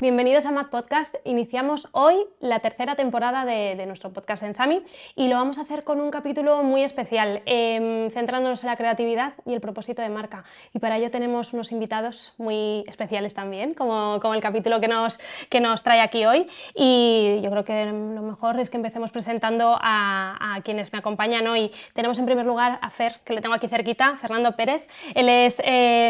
Bienvenidos a Mad Podcast. Iniciamos hoy la tercera temporada de nuestro podcast en Sami y lo vamos a hacer con un capítulo muy especial, centrándonos en la creatividad y el propósito de marca. Y para ello tenemos unos invitados muy especiales también, como el capítulo que nos trae aquí hoy. Y yo creo que lo mejor es que empecemos presentando a quienes me acompañan hoy. Tenemos en primer lugar a Fer, que le tengo aquí cerquita, Fernando Pérez. Él es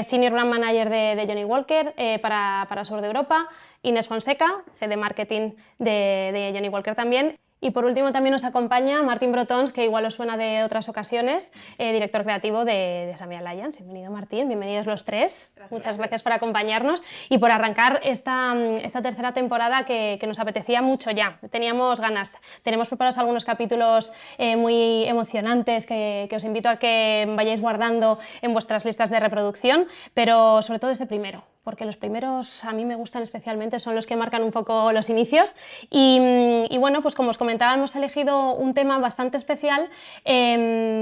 Senior Brand Manager de Johnny Walker para Sur de Europa. Inés Fonseca, Head de Marketing de Johnny Walker también. Y por último también nos acompaña Martín Brotons, que igual os suena de otras ocasiones, director creativo de Sami Alliance. Bienvenido Martín, bienvenidos los tres. Muchas gracias por acompañarnos y por arrancar esta tercera temporada que nos apetecía mucho ya. Teníamos ganas, tenemos preparados algunos capítulos muy emocionantes que os invito a que vayáis guardando en vuestras listas de reproducción, pero sobre todo este primero, porque los primeros a mí me gustan especialmente, son los que marcan un poco los inicios y bueno, pues como os comentaba, hemos elegido un tema bastante especial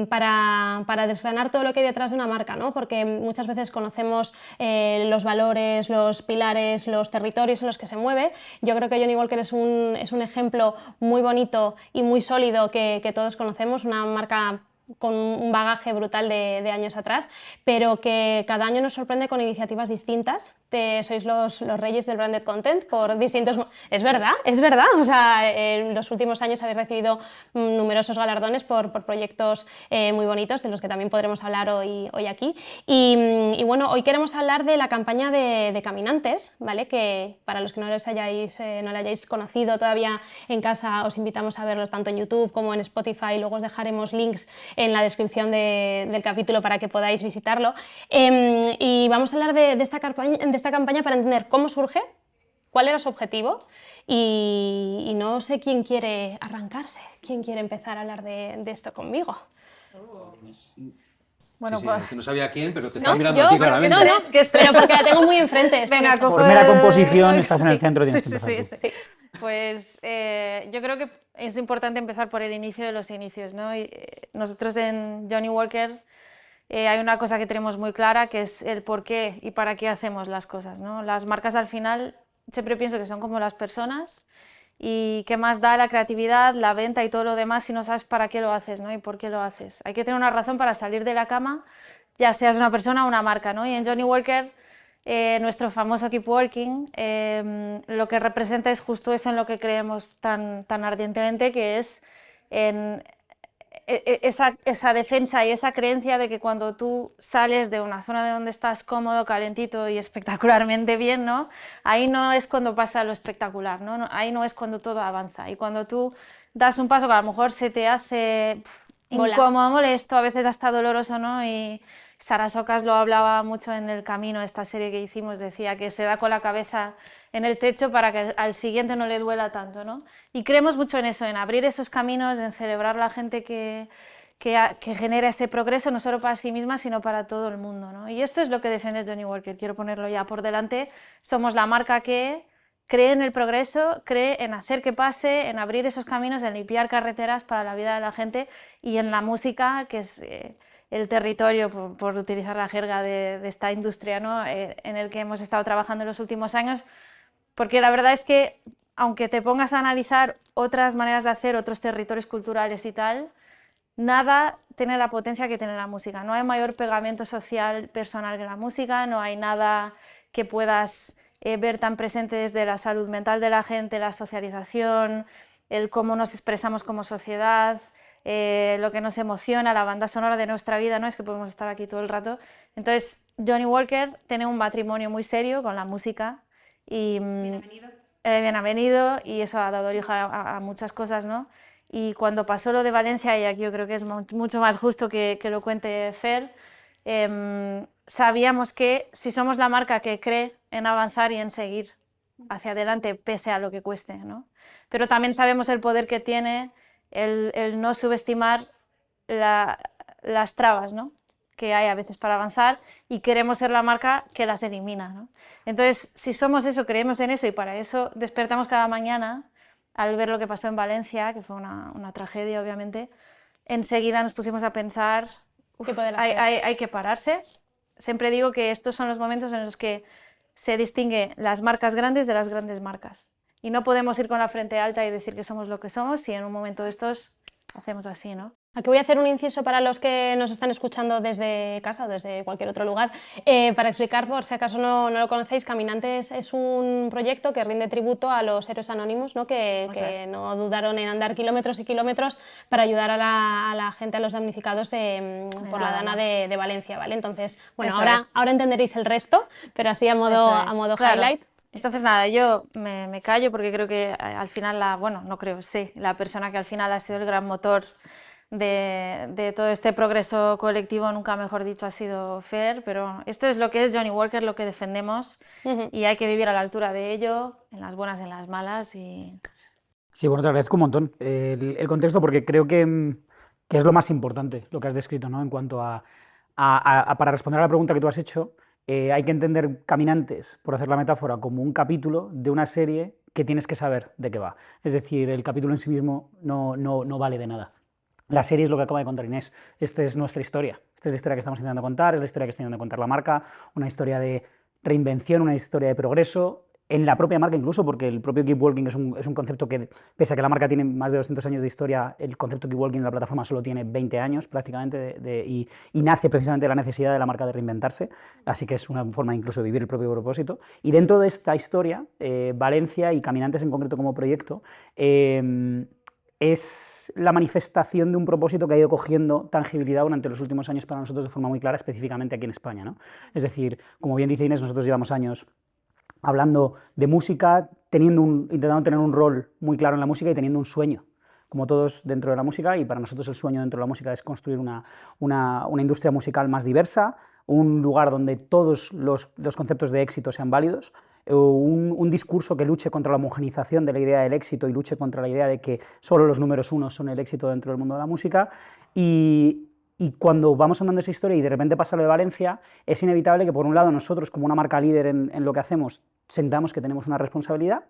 para desgranar todo lo que hay detrás de una marca, ¿no? Porque muchas veces conocemos los valores, los pilares, los territorios en los que se mueve. Yo creo que Johnny Walker es un ejemplo muy bonito y muy sólido que todos conocemos, una marca con un bagaje brutal de años atrás, pero que cada año nos sorprende con iniciativas distintas. Sois los reyes del branded content por distintos... Es verdad, o sea, en los últimos años habéis recibido numerosos galardones por proyectos muy bonitos, de los que también podremos hablar hoy aquí. Y bueno, hoy queremos hablar de la campaña de Caminantes, ¿vale? Que para los que no la hayáis conocido todavía en casa, os invitamos a verlos tanto en YouTube como en Spotify. Luego os dejaremos links en la descripción del capítulo para que podáis visitarlo. Y vamos a hablar de esta campaña para entender cómo surge, cuál era su objetivo y no sé quién quiere arrancarse, quién quiere empezar a hablar de esto conmigo. Bueno, sí, pues... que no sabía quién, pero te estaba mirando yo, a ti claramente. Pero porque la tengo muy enfrente. Venga, por cojo Primera el- composición, estás en el Sí, centro, tienes que empezar tú. Sí. Pues yo creo que es importante empezar por el inicio de los inicios, ¿no? Nosotros en Johnny Walker hay una cosa que tenemos muy clara, que es el por qué y para qué hacemos las cosas, ¿no? Las marcas al final siempre pienso que son como las personas y qué más da la creatividad, la venta y todo lo demás si no sabes para qué lo haces, ¿no? Y por qué lo haces. Hay que tener una razón para salir de la cama, ya seas una persona o una marca, ¿no? Y en Johnny Walker, nuestro famoso Keep Walking, lo que representa es justo eso en lo que creemos tan ardientemente, que es en esa defensa y esa creencia de que cuando tú sales de una zona de donde estás cómodo, calentito y espectacularmente bien, ¿no? Ahí no es cuando pasa lo espectacular, ¿no? Ahí no es cuando todo avanza. Y cuando tú das un paso que a lo mejor se te hace incómodo, molesto, a veces hasta doloroso, ¿no? Y Sara Socas lo hablaba mucho en El Camino, esta serie que hicimos, decía que se da con la cabeza en el techo para que al siguiente no le duela tanto, ¿no? Y creemos mucho en eso, en abrir esos caminos, en celebrar a la gente que genera ese progreso, no solo para sí misma, sino para todo el mundo, ¿no? Y esto es lo que defiende Johnny Walker, quiero ponerlo ya por delante. Somos la marca que cree en el progreso, cree en hacer que pase, en abrir esos caminos, en limpiar carreteras para la vida de la gente y en la música, que es el territorio, por utilizar la jerga de esta industria, ¿no? En el que hemos estado trabajando en los últimos años, porque la verdad es que, aunque te pongas a analizar otras maneras de hacer, otros territorios culturales y tal, nada tiene la potencia que tiene la música. No hay mayor pegamento social personal que la música, no hay nada que puedas ver tan presente desde la salud mental de la gente, la socialización, el cómo nos expresamos como sociedad, lo que nos emociona, la banda sonora de nuestra vida, ¿no? Es que podemos estar aquí todo el rato. Entonces, Johnny Walker tiene un matrimonio muy serio con la música y bien avenido, y eso ha dado origen a muchas cosas, ¿no? Y cuando pasó lo de Valencia, y aquí yo creo que es mucho más justo que lo cuente Fer, sabíamos que si somos la marca que cree en avanzar y en seguir hacia adelante pese a lo que cueste, ¿no? Pero también sabemos el poder que tiene el no subestimar las trabas, ¿no? Que hay a veces para avanzar, y queremos ser la marca que las elimina, ¿no? Entonces, si somos eso, creemos en eso y para eso despertamos cada mañana al ver lo que pasó en Valencia, que fue una tragedia obviamente, enseguida nos pusimos a pensar, hay que pararse. Siempre digo que estos son los momentos en los que se distingue las marcas grandes de las grandes marcas. Y no podemos ir con la frente alta y decir que somos lo que somos si en un momento de estos hacemos así, ¿no? Aquí voy a hacer un inciso para los que nos están escuchando desde casa o desde cualquier otro lugar, para explicar, por si acaso no lo conocéis, Caminantes es un proyecto que rinde tributo a los héroes anónimos, ¿no? que no dudaron en andar kilómetros y kilómetros para ayudar a la gente, a los damnificados por la Dana de Valencia, ¿vale? Entonces, bueno, ahora entenderéis el resto, pero así a modo claro. highlight. Entonces nada, yo me callo porque creo que al final, la persona que al final ha sido el gran motor de todo este progreso colectivo, nunca mejor dicho, ha sido Fer, pero esto es lo que es Johnny Walker, lo que defendemos, y hay que vivir a la altura de ello, en las buenas, en las malas. Y... Sí, bueno, te agradezco un montón el contexto, porque creo que es lo más importante, lo que has descrito, ¿no? En cuanto para responder a la pregunta que tú has hecho, hay que entender Caminantes, por hacer la metáfora, como un capítulo de una serie que tienes que saber de qué va. Es decir, el capítulo en sí mismo no vale de nada. La serie es lo que acaba de contar Inés. Esta es nuestra historia. Esta es la historia que estamos intentando contar, es la historia que está intentando contar la marca, una historia de reinvención, una historia de progreso, en la propia marca incluso, porque el propio Keep Walking es un concepto que, pese a que la marca tiene más de 200 años de historia, el concepto Keep Walking en la plataforma solo tiene 20 años prácticamente, y nace precisamente de la necesidad de la marca de reinventarse, así que es una forma incluso de vivir el propio propósito. Y dentro de esta historia, Valencia y Caminantes en concreto como proyecto, es la manifestación de un propósito que ha ido cogiendo tangibilidad durante los últimos años para nosotros de forma muy clara, específicamente aquí en España, ¿no? Es decir, como bien dice Inés, nosotros llevamos años hablando de música, intentando tener un rol muy claro en la música y teniendo un sueño, como todos dentro de la música, y para nosotros el sueño dentro de la música es construir una industria musical más diversa, un lugar donde todos los conceptos de éxito sean válidos, un discurso que luche contra la homogenización de la idea del éxito y luche contra la idea de que solo los números uno son el éxito dentro del mundo de la música. Y cuando vamos andando esa historia y de repente pasa lo de Valencia, es inevitable que por un lado nosotros como una marca líder en lo que hacemos sentamos que tenemos una responsabilidad,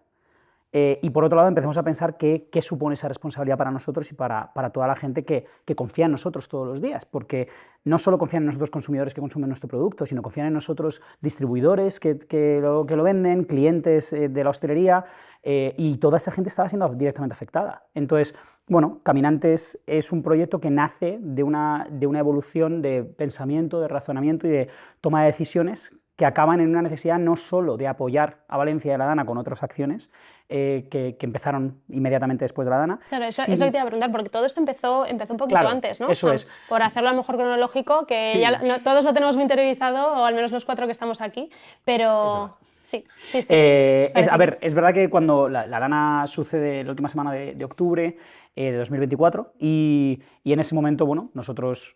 y por otro lado empecemos a pensar qué supone esa responsabilidad para nosotros y para toda la gente que confía en nosotros todos los días, porque no solo confían en nosotros consumidores que consumen nuestro producto, sino confían en nosotros distribuidores que lo venden, clientes de la hostelería, y toda esa gente estaba siendo directamente afectada. Entonces, bueno, Caminantes es un proyecto que nace de una evolución de pensamiento, de razonamiento y de toma de decisiones que acaban en una necesidad no solo de apoyar a Valencia y a la Dana con otras acciones que empezaron inmediatamente después de la Dana. Claro, eso es lo que te iba a preguntar, porque todo esto empezó un poquito antes, ¿no? Eso es. Por hacerlo a lo mejor cronológico, que sí, ya todos lo tenemos muy interiorizado, o al menos los 4 que estamos aquí, pero... Sí. A ver, es verdad que cuando la Dana sucede la última semana de octubre de 2024, y en ese momento, bueno, nosotros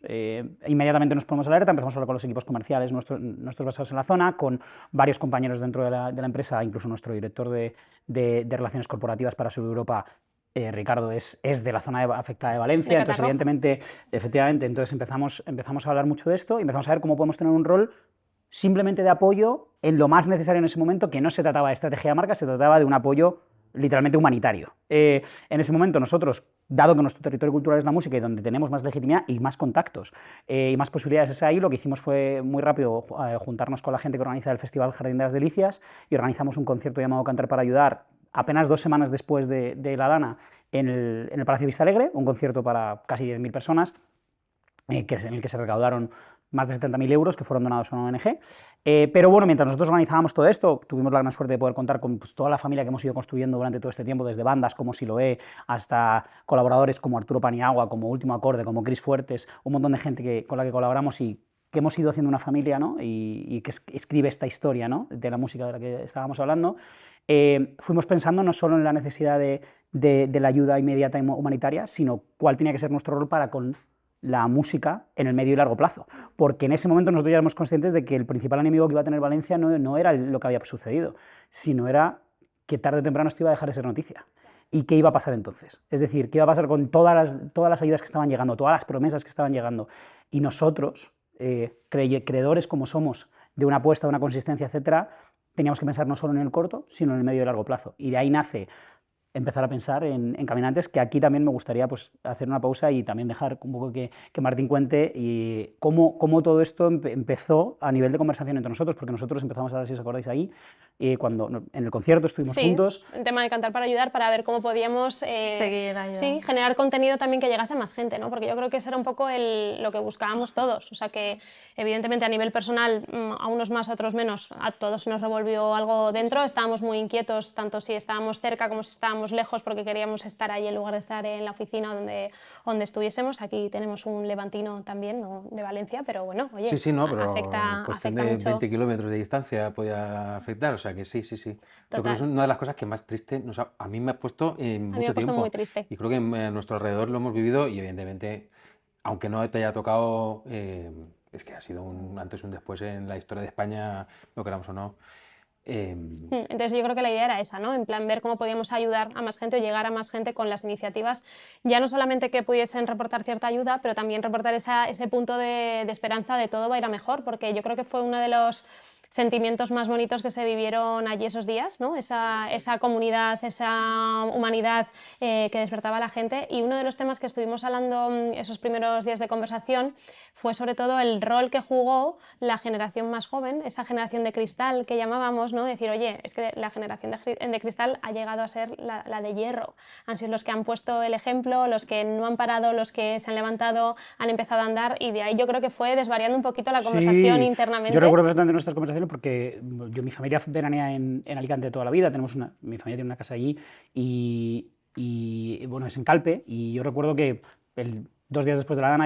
inmediatamente nos ponemos alerta, empezamos a hablar con los equipos comerciales nuestros basados en la zona, con varios compañeros dentro de la empresa, incluso nuestro director de Relaciones Corporativas para Sur Europa, Ricardo, es de la zona afectada de Valencia, entonces evidentemente, efectivamente, entonces empezamos a hablar mucho de esto y empezamos a ver cómo podemos tener un rol simplemente de apoyo en lo más necesario en ese momento, que no se trataba de estrategia de marca, se trataba de un apoyo literalmente humanitario. En ese momento nosotros, dado que nuestro territorio cultural es la música y donde tenemos más legitimidad y más contactos y más posibilidades es ahí, lo que hicimos fue muy rápido juntarnos con la gente que organiza el Festival Jardín de las Delicias y organizamos un concierto llamado Cantar para Ayudar apenas 2 semanas después de la Dana en el Palacio Vista Alegre, un concierto para casi 10.000 personas, en el que se recaudaron más de 70.000 euros que fueron donados a una ONG. Pero bueno, mientras nosotros organizábamos todo esto, tuvimos la gran suerte de poder contar con toda la familia que hemos ido construyendo durante todo este tiempo, desde bandas como Siloé hasta colaboradores como Arturo Paniagua, como Último Acorde, como Cris Fuertes, un montón de gente con la que colaboramos y que hemos ido haciendo una familia, ¿no? y que escribe esta historia, ¿no? De la música de la que estábamos hablando. Fuimos pensando no solo en la necesidad de la ayuda inmediata humanitaria, sino cuál tenía que ser nuestro rol para con la música en el medio y largo plazo, porque en ese momento nosotros ya éramos conscientes de que el principal enemigo que iba a tener Valencia no era lo que había sucedido, sino era que tarde o temprano esto iba a dejar de ser noticia. ¿Y qué iba a pasar entonces? Es decir, ¿qué iba a pasar con todas las ayudas que estaban llegando, todas las promesas que estaban llegando? Y nosotros, creedores como somos de una apuesta, de una consistencia, etcétera, teníamos que pensar no solo en el corto, sino en el medio y largo plazo. Y de ahí nace empezar a pensar en caminantes, que aquí también me gustaría pues, hacer una pausa y también dejar un poco que Martín cuente y cómo todo esto empezó a nivel de conversación entre nosotros, porque nosotros empezamos a ver si os acordáis ahí, cuando en el concierto estuvimos juntos. El tema de Cantar para Ayudar, para ver cómo podíamos seguir ayudando. Sí, generar contenido también que llegase a más gente, ¿no? Porque yo creo que ese era un poco lo que buscábamos todos. O sea que, evidentemente, a nivel personal, a unos más, a otros menos, a todos se nos revolvió algo dentro. Estábamos muy inquietos, tanto si estábamos cerca como si estábamos lejos, porque queríamos estar ahí en lugar de estar en la oficina donde estuviésemos. Aquí tenemos un levantino también, ¿no? De Valencia, pero bueno, oye, Sí, no, pero afecta cuestión de mucho. 20 kilómetros de distancia podía afectar, o sea que sí. Yo creo que es una de las cosas que más triste a mí me ha puesto en A mí me mucho ha puesto tiempo. muy triste. Y creo que a nuestro alrededor lo hemos vivido y evidentemente, aunque no te haya tocado, es que ha sido un antes y un después en la historia de España, lo queramos o no. Entonces yo creo que la idea era esa, ¿no? En plan ver cómo podíamos ayudar a más gente o llegar a más gente con las iniciativas, ya no solamente que pudiesen reportar cierta ayuda, pero también reportar ese punto de esperanza de todo va a ir a mejor, porque yo creo que fue uno de los sentimientos más bonitos que se vivieron allí esos días, ¿no? Esa comunidad, esa humanidad que despertaba a la gente. Y uno de los temas que estuvimos hablando esos primeros días de conversación fue sobre todo el rol que jugó la generación más joven, esa generación de cristal que llamábamos, ¿no? Decir, oye, es que la generación de cristal ha llegado a ser la de hierro. Han sido los que han puesto el ejemplo, los que no han parado, los que se han levantado, han empezado a andar, y de ahí yo creo que fue desvariando un poquito la conversación internamente. Yo recuerdo bastante nuestras conversaciones porque mi familia veranea en Alicante toda la vida, mi familia tiene una casa allí y bueno, es en Calpe, y yo recuerdo que 2 días después de la Dana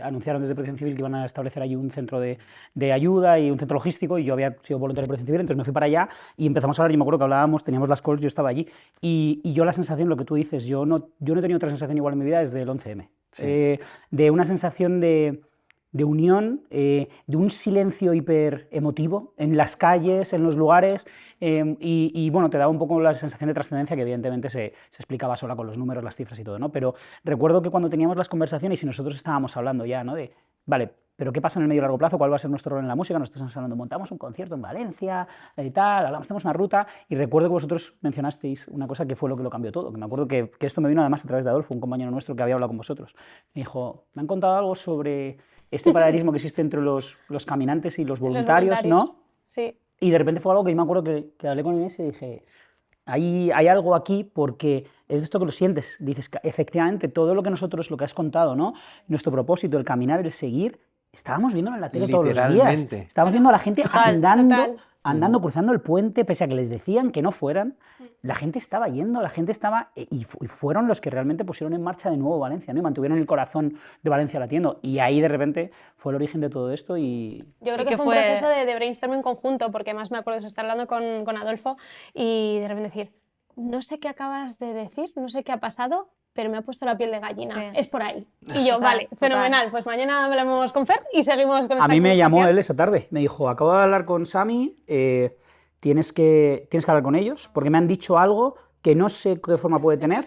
anunciaron desde Protección Civil que iban a establecer allí un centro de ayuda y un centro logístico, y yo había sido voluntario de Protección Civil, entonces me fui para allá y empezamos a hablar. Yo me acuerdo que hablábamos, teníamos las calls, yo estaba allí, y yo la sensación, lo que tú dices, yo no he tenido otra sensación igual en mi vida desde el 11M, de una sensación de unión, de un silencio hiper emotivo en las calles, en los lugares, y bueno, te daba un poco la sensación de trascendencia que evidentemente se explicaba sola con los números, las cifras y todo, ¿no? Pero recuerdo que cuando teníamos las conversaciones y nosotros estábamos hablando ya, ¿no? De, vale, pero ¿qué pasa en el medio y largo plazo? ¿Cuál va a ser nuestro rol en la música? Nosotros estamos hablando, montamos un concierto en Valencia y tal, hacemos una ruta, y recuerdo que vosotros mencionasteis una cosa que fue lo que lo cambió todo, que me acuerdo que esto me vino además a través de Adolfo, un compañero nuestro que había hablado con vosotros. Me dijo, me han contado algo sobre este paralelismo que existe entre los caminantes y los voluntarios, ¿no? Sí. Y de repente fue algo que yo me acuerdo que hablé con Inés y dije, hay algo aquí, porque es de esto que lo sientes. Dices, que efectivamente, todo lo que nosotros, lo que has contado, ¿no? Nuestro propósito, el caminar, el seguir, estábamos viendo en la tele todos los días. Estábamos viendo a la gente andando, cruzando el puente, pese a que les decían que no fueran. La gente estaba yendo, la gente estaba, y fueron los que realmente pusieron en marcha de nuevo Valencia, ¿no? Y mantuvieron el corazón de Valencia latiendo, y ahí de repente fue el origen de todo esto. Y yo creo que fue un proceso de brainstorming conjunto, porque además me acuerdo de estar hablando con Adolfo y de repente decir, no sé qué acabas de decir, no sé qué ha pasado, pero me ha puesto la piel de gallina, es por ahí. Y yo, vale, fenomenal, pues mañana hablamos con Fer y seguimos con esta conversación. A mí me llamó él esa tarde, me dijo, acabo de hablar con Sami, tienes que hablar con ellos, porque me han dicho algo que no sé qué forma puede tener,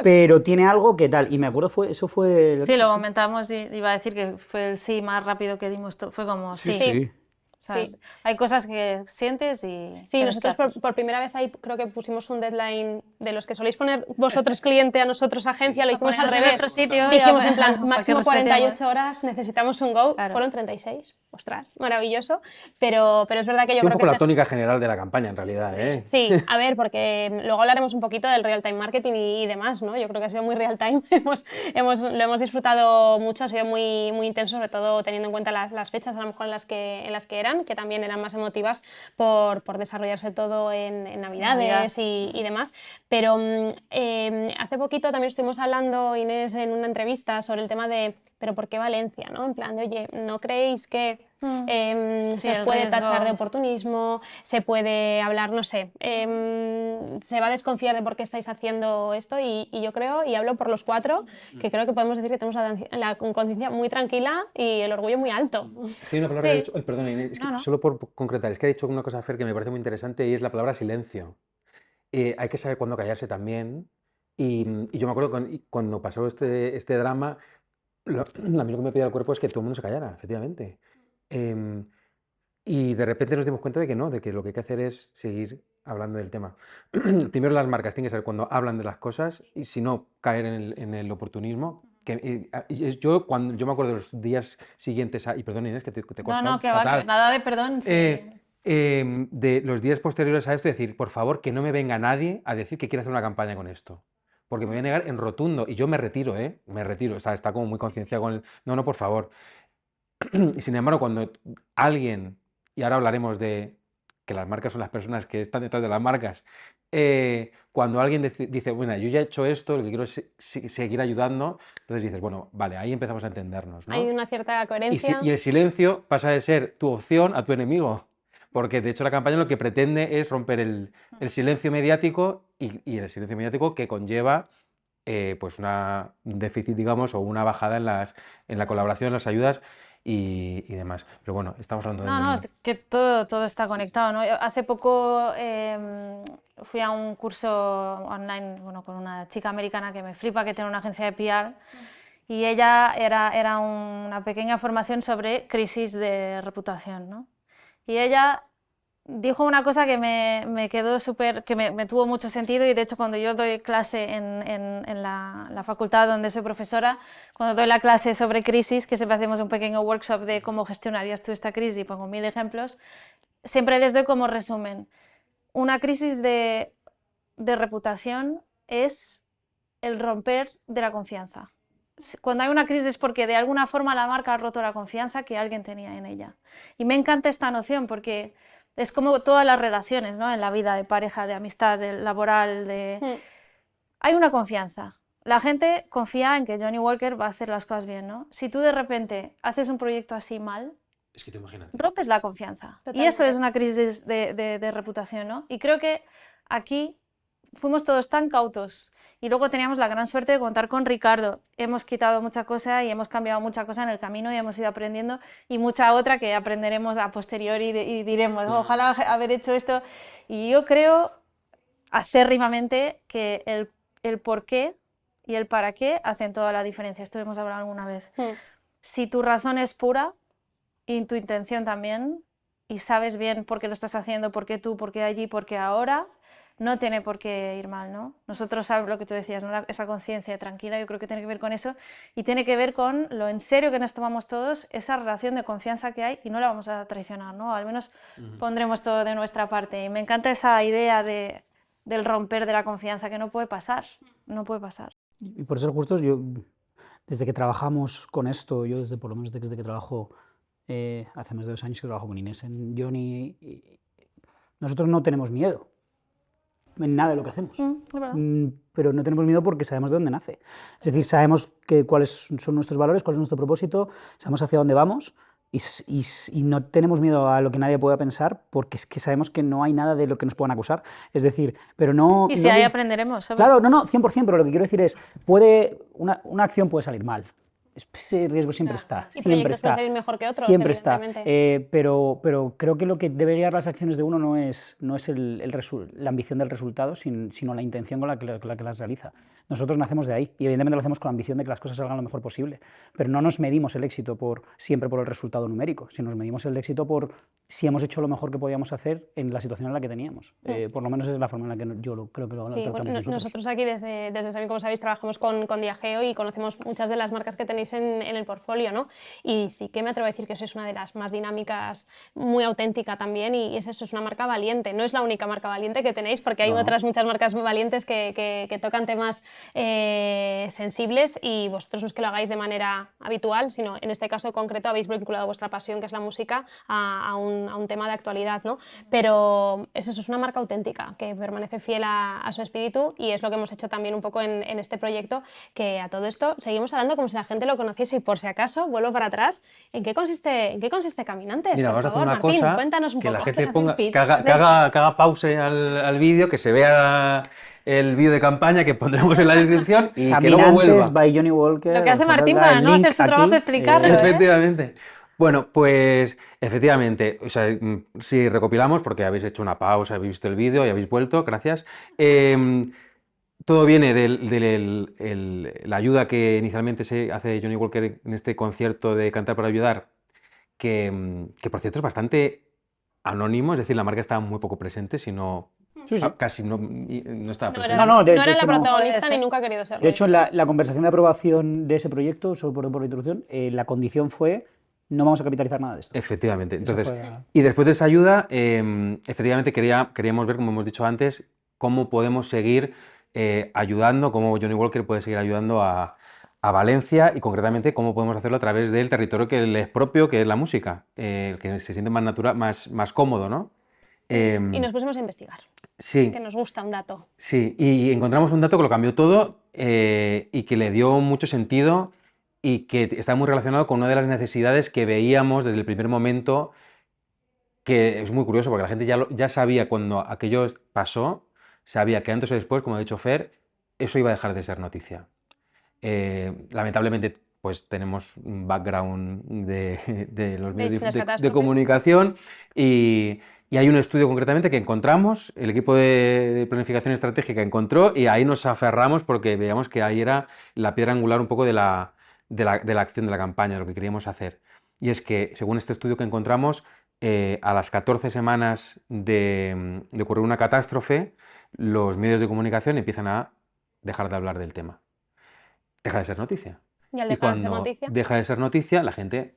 pero tiene algo que tal. Y me acuerdo, eso fue... Sí, lo comentamos, y iba a decir que fue el sí más rápido que dimos, fue como sí. ¿Sabes? Sí. Hay cosas que sientes y... Sí, nosotros por primera vez ahí creo que pusimos un deadline de los que soléis poner vosotros cliente, a nosotros agencia, lo hicimos al revés. Sitio, dijimos en plan, máximo 48 horas, necesitamos un go, fueron 36, ostras, maravilloso, pero es verdad que yo creo que... un poco la tónica general de la campaña, en realidad, ¿eh? Sí, a ver, porque luego hablaremos un poquito del real-time marketing y demás, ¿no? Yo creo que ha sido muy real-time, lo hemos disfrutado mucho, ha sido muy, muy intenso, sobre todo teniendo en cuenta las fechas a lo mejor en las que eran, que también eran más emotivas por desarrollarse todo en Navidades y demás. Pero hace poquito también estuvimos hablando, Inés, en una entrevista sobre el tema de, ¿pero por qué Valencia? ¿No? En plan de, oye, ¿no creéis que se os puede tachar de oportunismo? Se puede hablar, no sé, se va a desconfiar de por qué estáis haciendo esto, y yo creo, y hablo por los 4, que creo que podemos decir que tenemos la conciencia muy tranquila y el orgullo muy alto. Hay una palabra que ha dicho, perdona Inés, es que solo por concretar, es que ha dicho una cosa, Fer, que me parece muy interesante, y es la palabra silencio. Hay que saber cuándo callarse también, y yo me acuerdo cuando pasó este drama, a mí lo que me pedía el cuerpo es que todo el mundo se callara, efectivamente. Y de repente nos dimos cuenta de que no, de que lo que hay que hacer es seguir hablando del tema. Primero las marcas tienen que ser cuando hablan de las cosas y si no caer en el oportunismo. Yo me acuerdo de los días siguientes y perdón Inés que te he No, cortado que va, fatal. nada de perdón. Sí. De los días posteriores a esto, decir, por favor, que no me venga nadie a decir que quiere hacer una campaña con esto. Porque me voy a negar en rotundo. Y yo me retiro, me retiro. Está como muy concienciado con el... No, por favor. Y sin embargo, cuando alguien, y ahora hablaremos de que las marcas son las personas que están detrás de las marcas, cuando alguien dice, bueno, yo ya he hecho esto, lo que quiero es seguir ayudando, entonces dices, bueno, vale, ahí empezamos a entendernos, ¿no? Hay una cierta coherencia. Y el silencio pasa de ser tu opción a tu enemigo, porque de hecho la campaña lo que pretende es romper el silencio mediático y el silencio mediático que conlleva pues un déficit, digamos, o una bajada en la colaboración, en las ayudas y demás. Pero bueno, estamos hablando de... No, que todo está conectado, ¿no? Hace poco fui a un curso online, bueno, con una chica americana que me flipa, que tiene una agencia de PR, y ella era una pequeña formación sobre crisis de reputación, ¿no? Y ella dijo una cosa que me quedó súper, que me tuvo mucho sentido, y de hecho cuando yo doy clase en la facultad donde soy profesora, cuando doy la clase sobre crisis, que siempre hacemos un pequeño workshop de cómo gestionarías tú esta crisis, y pongo 1000 ejemplos, siempre les doy como resumen. Una crisis de reputación es el romper de la confianza. Cuando hay una crisis es porque de alguna forma la marca ha roto la confianza que alguien tenía en ella. Y me encanta esta noción porque es como todas las relaciones, ¿no? En la vida de pareja, de amistad, de laboral, hay una confianza. La gente confía en que Johnny Walker va a hacer las cosas bien, ¿no? Si tú de repente haces un proyecto así mal, es que te imaginas, rompes la confianza. Totalmente. Y eso es una crisis de reputación, ¿no? Y creo que aquí fuimos todos tan cautos y luego teníamos la gran suerte de contar con Ricardo. Hemos quitado mucha cosa y hemos cambiado mucha cosa en el camino y hemos ido aprendiendo, y mucha otra que aprenderemos a posteriori y diremos, ojalá haber hecho esto. Y yo creo acérrimamente que el por qué y el para qué hacen toda la diferencia. Esto hemos hablado alguna vez. Si tu razón es pura y tu intención también, y sabes bien por qué lo estás haciendo, por qué tú, por qué allí, por qué ahora, no tiene por qué ir mal, ¿no? Nosotros sabemos lo que tú decías, ¿no? Esa conciencia tranquila, yo creo que tiene que ver con eso, y tiene que ver con lo en serio que nos tomamos todos, esa relación de confianza que hay, y no la vamos a traicionar, ¿no? Al menos pondremos todo de nuestra parte. Y me encanta esa idea del romper de la confianza, que no puede pasar, no puede pasar. Y por ser justos, yo, desde que trabajamos con esto, yo por lo menos desde que trabajo, hace más de 2 años que trabajo con Inés en Johnny, nosotros no tenemos miedo en nada de lo que hacemos, pero no tenemos miedo porque sabemos de dónde nace. Es decir, sabemos cuáles son nuestros valores, cuál es nuestro propósito, sabemos hacia dónde vamos y no tenemos miedo a lo que nadie pueda pensar, porque es que sabemos que no hay nada de lo que nos puedan acusar. Es decir, pero no... Y si ahí aprenderemos, ¿sabes? Claro, no, 100%, pero lo que quiero decir es, una acción puede salir mal. Ese riesgo siempre está. Y proyectos pueden salir mejor que otros, siempre está. Pero creo que lo que debe guiar las acciones de uno no es la ambición del resultado, sino la intención con la que las realiza. Nosotros nacemos de ahí y evidentemente lo hacemos con la ambición de que las cosas salgan lo mejor posible, pero no nos medimos el éxito siempre por el resultado numérico, sino nos medimos el éxito por si hemos hecho lo mejor que podíamos hacer en la situación en la que teníamos. Por lo menos es la forma en la que yo creo que lo tratamos nosotros aquí desde Sami, como sabéis, trabajamos con Diageo y conocemos muchas de las marcas que tenéis en el portfolio, ¿no? Y sí que me atrevo a decir que sois una de las más dinámicas, muy auténtica también, y eso es una marca valiente. No es la única marca valiente que tenéis, porque hay otras muchas marcas muy valientes que tocan temas sensibles, y vosotros no es que lo hagáis de manera habitual, sino en este caso concreto habéis vinculado vuestra pasión, que es la música, a un tema de actualidad, ¿no? Pero eso es una marca auténtica, que permanece fiel a su espíritu, y es lo que hemos hecho también un poco en este proyecto, que a todo esto seguimos hablando como si la gente lo conociese. Y por si acaso, vuelvo para atrás, ¿en qué consiste Caminantes? Mira, por vamos favor, a hacer una Martín, cosa, cuéntanos un que poco. la gente que haga pause al vídeo, que se vea el vídeo de campaña que pondremos en la descripción y Caminantes que luego vuelva. By Johnny Walker. Lo que hace Martín para no hacer su trabajo, explicarlo. Efectivamente. Bueno, pues efectivamente, o sea, si recopilamos, porque habéis hecho una pausa, habéis visto el vídeo y habéis vuelto, gracias. Todo viene de la ayuda que inicialmente se hace Johnny Walker en este concierto de Cantar para Ayudar, que por cierto es bastante anónimo, es decir, la marca estaba muy poco presente, sino Sí, sí. casi no estaba No presente. era, No, de no era hecho, la no. protagonista ni nunca ha querido serlo. De hecho, en la conversación de aprobación de ese proyecto, solo por la introducción, la condición fue no vamos a capitalizar nada de esto. Efectivamente. Esa Entonces, fue la- y después de esa ayuda, efectivamente queríamos ver, como hemos dicho antes, cómo podemos seguir ayudando, cómo Johnny Walker puede seguir ayudando a Valencia y concretamente cómo podemos hacerlo a través del territorio que le es propio, que es la música, que se siente más natural, más cómodo, ¿no? Y nos pusimos a investigar, Sí, que nos gusta un dato. sí, y encontramos un dato que lo cambió todo y que le dio mucho sentido y que está muy relacionado con una de las necesidades que veíamos desde el primer momento, que es muy curioso porque la gente ya sabía cuando aquello pasó, sabía que antes o después, como ha dicho Fer, eso iba a dejar de ser noticia. Lamentablemente, pues tenemos un background de los medios distintas de catástrofes. comunicación y hay un estudio concretamente que encontramos, el equipo de planificación estratégica encontró y ahí nos aferramos porque veíamos que ahí era la piedra angular un poco de la acción de la campaña, de lo que queríamos hacer. Y es que, según este estudio que encontramos, a las 14 semanas de ocurrir una catástrofe, los medios de comunicación empiezan a dejar de hablar del tema. Deja de ser noticia. Y al Y dejar de ser cuando noticia, deja de ser noticia, la gente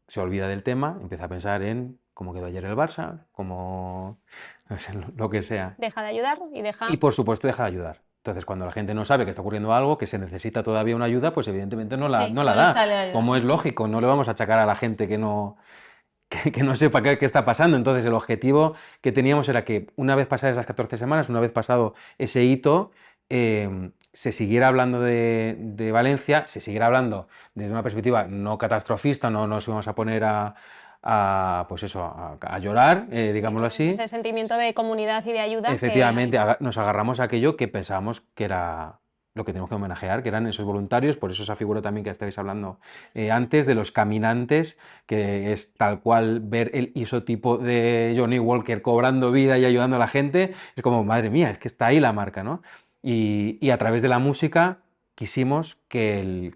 se olvida del tema, empieza a pensar en cómo quedó ayer el Barça, cómo, no sé, lo que sea. deja de ayudar y deja... Y por supuesto deja de ayudar. Entonces, cuando la gente no sabe que está ocurriendo algo, que se necesita todavía una ayuda, pues evidentemente no la Sí, da. no le sale ayuda. Como es lógico, no le vamos a achacar a la gente que no sepa qué está pasando. Entonces, el objetivo que teníamos era que una vez pasadas esas 14 semanas, una vez pasado ese hito, se siguiera hablando de Valencia, se siguiera hablando desde una perspectiva no catastrofista, no nos íbamos a poner pues eso, a llorar, digámoslo así. Ese sentimiento de comunidad y de ayuda. Efectivamente, nos agarramos a aquello que pensábamos que era lo que tenemos que homenajear, que eran esos voluntarios, por eso esa figura también que estáis hablando antes, de los caminantes, que es tal cual ver el isotipo de Johnny Walker cobrando vida y ayudando a la gente, es como, madre mía, es que está ahí la marca, ¿no? Y a través de la música quisimos que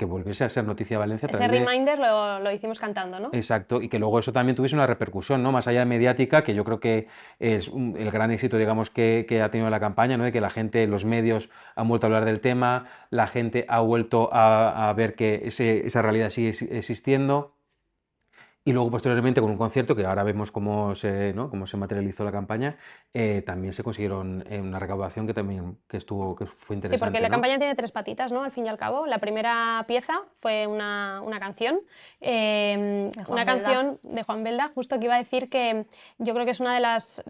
volviese a ser noticia Valencia. Ese reminder lo hicimos cantando, ¿no? Exacto, y que luego eso también tuviese una repercusión, ¿no? Más allá de mediática, que yo creo que es el gran éxito, digamos, que ha tenido la campaña, ¿no? De que la gente, los medios han vuelto a hablar del tema, la gente ha vuelto a ver que esa realidad sigue existiendo. Y luego, posteriormente, con un concierto, que ahora vemos cómo se materializó la campaña, también se consiguieron una recaudación que fue interesante. Sí, porque la ¿no? campaña tiene tres patitas, ¿no? Al fin y al cabo. La primera pieza fue una canción, una canción de Juan Belda, justo que iba a decir que yo creo que es una de las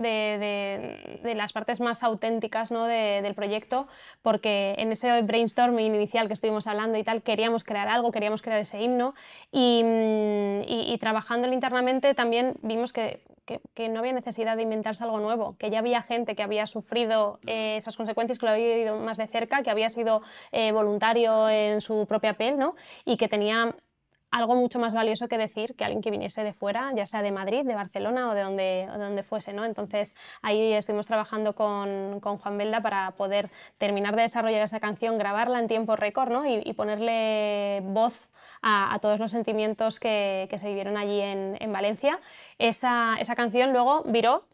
partes más auténticas, ¿no? del proyecto, porque en ese brainstorming inicial que estuvimos hablando y tal, queríamos crear algo, queríamos crear ese himno y trabajándolo internamente también vimos que no había necesidad de inventarse algo nuevo, que ya había gente que había sufrido esas consecuencias, que lo había vivido más de cerca, que había sido voluntario en su propia piel, ¿no? Y que tenía algo mucho más valioso que decir que alguien que viniese de fuera, ya sea de Madrid, de Barcelona o de donde fuese, ¿no? Entonces ahí estuvimos trabajando con Juan Belda para poder terminar de desarrollar esa canción, grabarla en tiempo récord, ¿no? y ponerle voz a todos los sentimientos que se vivieron allí en Valencia. Esa canción luego viró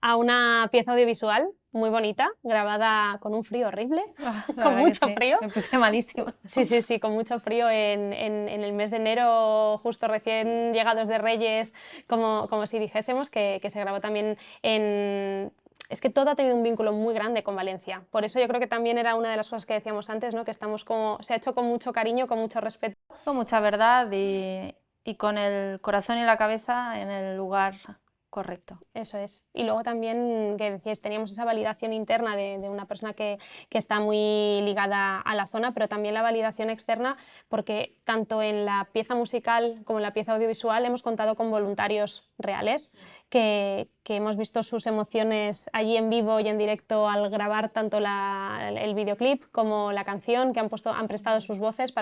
a una pieza audiovisual muy bonita, grabada con un frío horrible, con mucho frío. Me puse malísima. Sí, con mucho frío en el mes de enero, justo recién llegados de Reyes, como si dijésemos, que se grabó también en... Es que todo ha tenido un vínculo muy grande con Valencia. Por eso yo creo que también era una de las cosas que decíamos antes, ¿no? Que se ha hecho con mucho cariño, con mucho respeto. Con mucha verdad y con el corazón y la cabeza en el lugar correcto. Eso es. Y luego también, que decíais, teníamos esa validación interna de una persona que está muy ligada a la zona, pero también la validación externa, porque tanto en la pieza musical como en la pieza audiovisual hemos contado con voluntarios reales que hemos visto sus emociones allí en vivo y en directo al grabar tanto el videoclip como la canción, que han prestado sus voces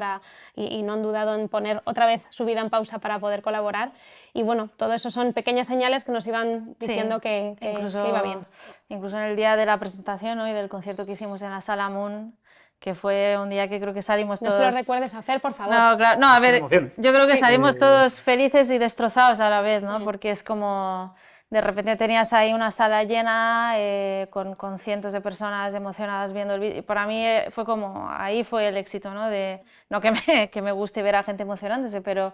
y no han dudado en poner otra vez su vida en pausa para poder colaborar. Y bueno, todo eso son pequeñas señales que nos iban diciendo que iba bien. Incluso en el día de la presentación, ¿no? Y del concierto que hicimos en la Sala Moon, que fue un día que creo que salimos No todos... se lo recuerdes a Fer, por favor. No, claro, no, a ver, emoción. yo creo que salimos todos felices y destrozados a la vez, ¿no? Porque es como, de repente tenías ahí una sala llena con cientos de personas emocionadas viendo el vídeo. Y para mí fue como, ahí fue el éxito, ¿no? No que me guste ver a gente emocionándose, pero...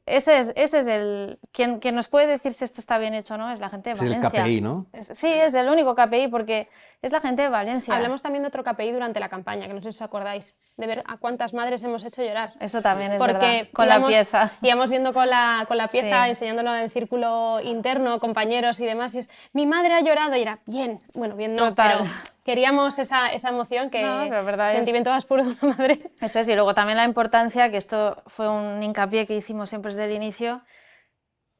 ese es el... Quien nos puede decir si esto está bien hecho o no es la gente de Valencia. Es el KPI, ¿no? Sí, es el único KPI porque es la gente de Valencia. Hablamos también de otro KPI durante la campaña, que no sé si os acordáis, de ver a cuántas madres hemos hecho llorar. Eso también es Porque verdad, con la pieza. Íbamos viendo con la pieza, Sí. enseñándolo en el círculo interno, compañeros y demás, y es, mi madre ha llorado, y era, bien, bueno, bien no, Total. pero queríamos esa emoción que No, pero verdad es- sentimiento más puro de una madre. Eso es, y luego también la importancia, que esto fue un hincapié que hicimos siempre desde el inicio,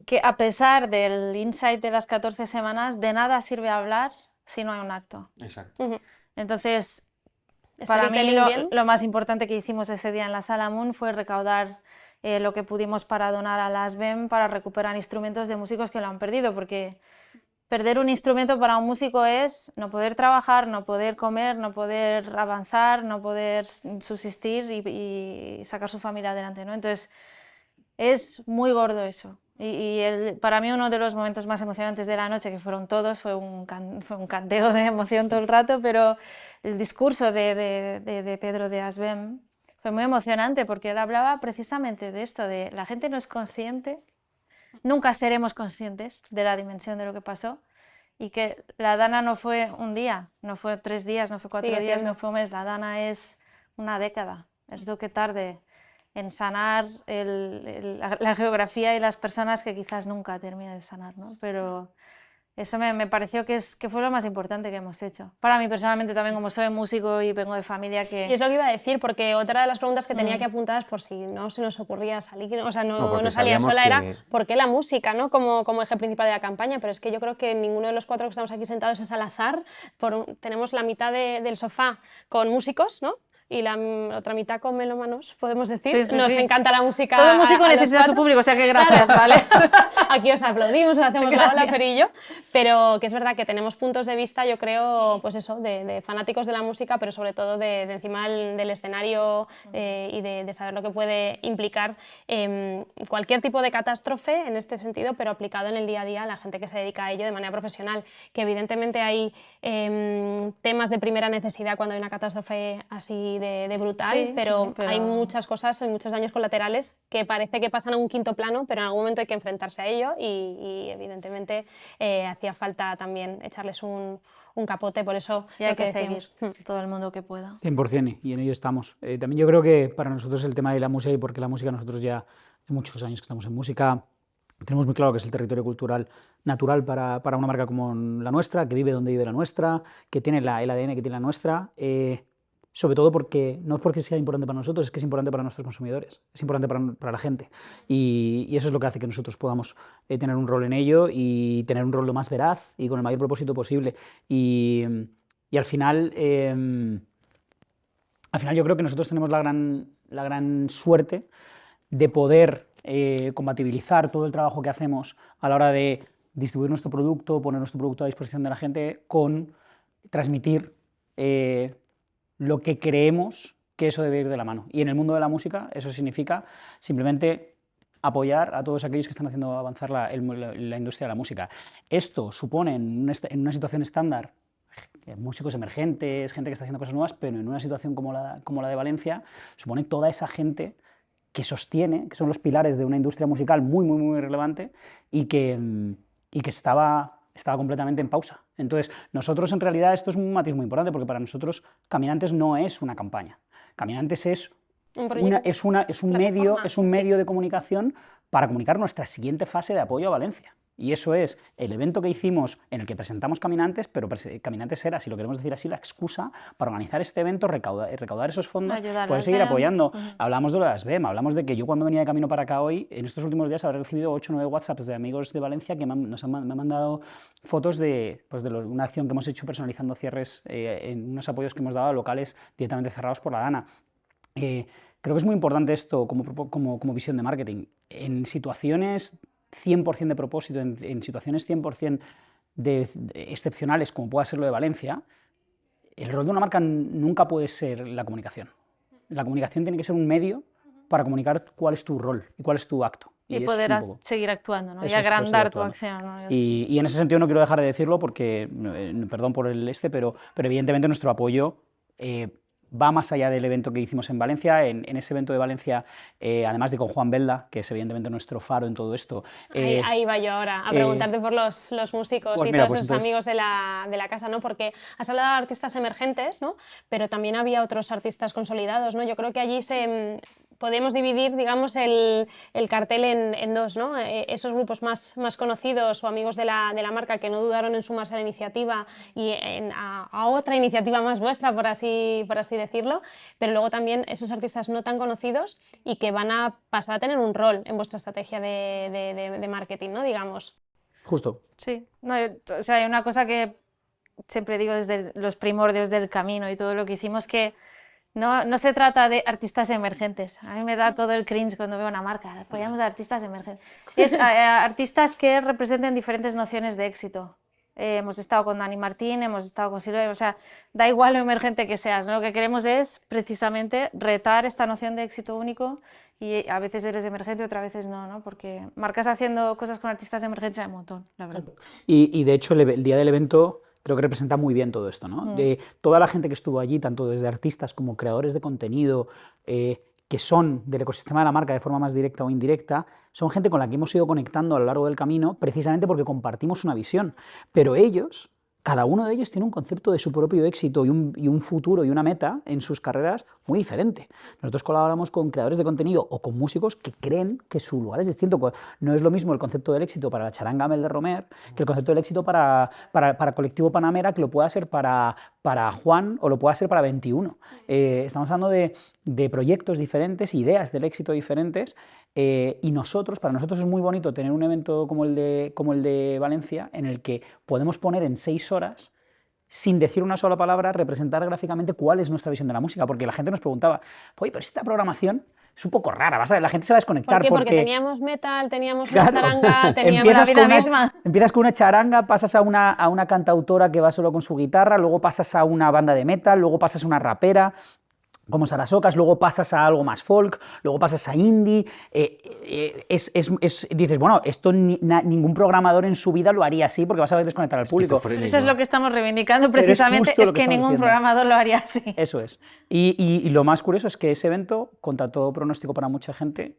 que a pesar del insight de las 14 semanas, de nada sirve hablar si no hay un acto. Exacto. Entonces, para mí Storytelling bien. lo más importante que hicimos ese día en la Sala Moon fue recaudar lo que pudimos para donar a la ASBEM para recuperar instrumentos de músicos que lo han perdido, porque perder un instrumento para un músico es no poder trabajar, no poder comer, no poder avanzar, no poder subsistir y sacar su familia adelante, ¿no? Entonces, es muy gordo eso. Para mí uno de los momentos más emocionantes de la noche, que fueron todos, fue un canteo de emoción todo el rato, pero el discurso de Pedro de ASBEM fue muy emocionante porque él hablaba precisamente de esto, de la gente no es consciente, nunca seremos conscientes de la dimensión de lo que pasó y que la Dana no fue un día, no fue 3 días, no fue 4 Sigue días, siendo. no fue un mes, la Dana es una década, es lo que tarde en sanar la geografía y las personas que quizás nunca termine de sanar, ¿no? Pero eso me pareció que fue lo más importante que hemos hecho. Para mí personalmente también, como soy músico y vengo de familia que... Y es lo que iba a decir, porque otra de las preguntas que tenía que apuntadas, por si no se nos ocurría salir, o sea, No, porque no salía sabíamos sola, que- era ¿por qué la música, ¿no? Como eje principal de la campaña? Pero es que yo creo que ninguno de los 4 que estamos aquí sentados es al azar. Tenemos la mitad del sofá con músicos, ¿no? Y la otra mitad con melómanos, podemos decir. Sí, sí, Nos sí. encanta la música. Todo músico a los necesita su 4. público, o sea que gracias, Claro. ¿vale? Aquí os aplaudimos, os hacemos la ola, Gracias. Fer y yo, pero que es verdad que tenemos puntos de vista, yo creo, pues eso, de fanáticos de la música, pero sobre todo de encima del escenario y de saber lo que puede implicar cualquier tipo de catástrofe en este sentido, pero aplicado en el día a día a la gente que se dedica a ello de manera profesional, que evidentemente hay temas de primera necesidad cuando hay una catástrofe así de brutal, Sí, pero, sí, pero hay muchas cosas, hay muchos daños colaterales que parece que pasan a un quinto plano, pero en algún momento hay que enfrentarse a ello y evidentemente hacía falta también echarles un capote, por eso Y hay lo que decíamos. seguir, todo el mundo que pueda. 100%, y en ello estamos. También yo creo que para nosotros el tema de la música, y porque la música nosotros ya hace muchos años que estamos en música, tenemos muy claro que es el territorio cultural natural para una marca como la nuestra, que vive donde vive la nuestra, que tiene el ADN que tiene la nuestra, sobre todo porque no es porque sea importante para nosotros, es que es importante para nuestros consumidores, es importante para la gente. Y eso es lo que hace que nosotros podamos tener un rol en ello y tener un rol lo más veraz y con el mayor propósito posible. Y al final yo creo que nosotros tenemos la gran suerte de poder compatibilizar todo el trabajo que hacemos a la hora de distribuir nuestro producto, poner nuestro producto a disposición de la gente, con transmitir lo que creemos que eso debe ir de la mano. Y en el mundo de la música eso significa simplemente apoyar a todos aquellos que están haciendo avanzar la industria de la música. Esto supone en una situación estándar músicos emergentes, gente que está haciendo cosas nuevas, pero en una situación como la de Valencia, supone toda esa gente que sostiene, que son los pilares de una industria musical muy, muy, muy relevante y que estaba completamente en pausa. Entonces, nosotros en realidad esto es un matiz muy importante porque para nosotros Caminantes no es una campaña. Caminantes es un medio de comunicación para comunicar nuestra siguiente fase de apoyo a Valencia. Y eso es el evento que hicimos en el que presentamos Caminantes, pero Caminantes era, si lo queremos decir así, la excusa para organizar este evento, recaudar esos fondos, poder seguir apoyando. Hablamos de lo de las ASBEM, hablamos de que yo cuando venía de camino para acá hoy, en estos últimos días habré recibido 8 o 9 WhatsApps de amigos de Valencia que me han mandado fotos de una acción que hemos hecho personalizando cierres en unos apoyos que hemos dado a locales directamente cerrados por la Dana. Creo que es muy importante esto como visión de marketing. En situaciones 100% de propósito, en situaciones 100% excepcionales como pueda ser lo de Valencia, el rol de una marca nunca puede ser la comunicación. La comunicación tiene que ser un medio para comunicar cuál es tu rol y cuál es tu acto. Y poder seguir actuando, ¿no? Y agrandar tu acción, ¿no? Y en ese sentido no quiero dejar de decirlo porque, perdón por pero evidentemente nuestro apoyo va más allá del evento que hicimos en Valencia. En ese evento de Valencia, además de con Juan Belda, que es evidentemente nuestro faro en todo esto. Ahí va yo ahora, a preguntarte por los músicos pues y mira, todos pues esos amigos de la casa, ¿no? Porque has hablado de artistas emergentes, ¿no? Pero también había otros artistas consolidados, ¿no? Yo creo que allí podemos dividir, digamos, el cartel en dos, ¿no? Esos grupos más conocidos o amigos de la marca que no dudaron en sumarse a la iniciativa y a otra iniciativa más vuestra, por así decirlo, pero luego también esos artistas no tan conocidos y que van a pasar a tener un rol en vuestra estrategia de marketing, ¿no? Digamos. Justo. Sí, no, o sea, hay una cosa que siempre digo desde los primordios del camino y todo lo que hicimos, que no se trata de artistas emergentes. A mí me da todo el cringe cuando veo una marca, apoyamos a artistas emergentes. Es artistas que representen diferentes nociones de éxito. Hemos estado con Dani Martín, hemos estado con Silvia, o sea, da igual lo emergente que seas, ¿no? Lo que queremos es precisamente retar esta noción de éxito único, y a veces eres emergente, otras veces no, ¿no? Porque marcas haciendo cosas con artistas emergentes hay un montón, la verdad. Y de hecho el día del evento creo que representa muy bien todo esto, ¿no? De toda la gente que estuvo allí, tanto desde artistas como creadores de contenido, que son del ecosistema de la marca de forma más directa o indirecta, son gente con la que hemos ido conectando a lo largo del camino precisamente porque compartimos una visión. Pero ellos, cada uno de ellos tiene un concepto de su propio éxito y un futuro y una meta en sus carreras muy diferente. Nosotros colaboramos con creadores de contenido o con músicos que creen que su lugar es distinto. No es lo mismo el concepto del éxito para la charanga Mel de Romer que el concepto del éxito para Colectivo Panamera, que lo pueda ser para Juan o lo pueda ser para 21. Estamos hablando de proyectos diferentes, ideas del éxito diferentes, y para nosotros es muy bonito tener un evento como el de Valencia, en el que podemos poner en 6 horas, sin decir una sola palabra, representar gráficamente cuál es nuestra visión de la música, porque la gente nos preguntaba, oye, pero esta programación es un poco rara, la gente se va a desconectar. ¿Por qué? Porque teníamos metal, teníamos una charanga, teníamos la vida misma. Empiezas con una charanga, pasas a una cantautora que va solo con su guitarra, luego pasas a una banda de metal, luego pasas a una rapera, como Sarasocas, luego pasas a algo más folk, luego pasas a indie. Dices, bueno, esto ningún programador en su vida lo haría así porque vas a desconectar al público. Eso es lo que estamos reivindicando precisamente, es que ningún programador lo haría así. Eso es. Y lo más curioso es que ese evento, contra todo pronóstico para mucha gente,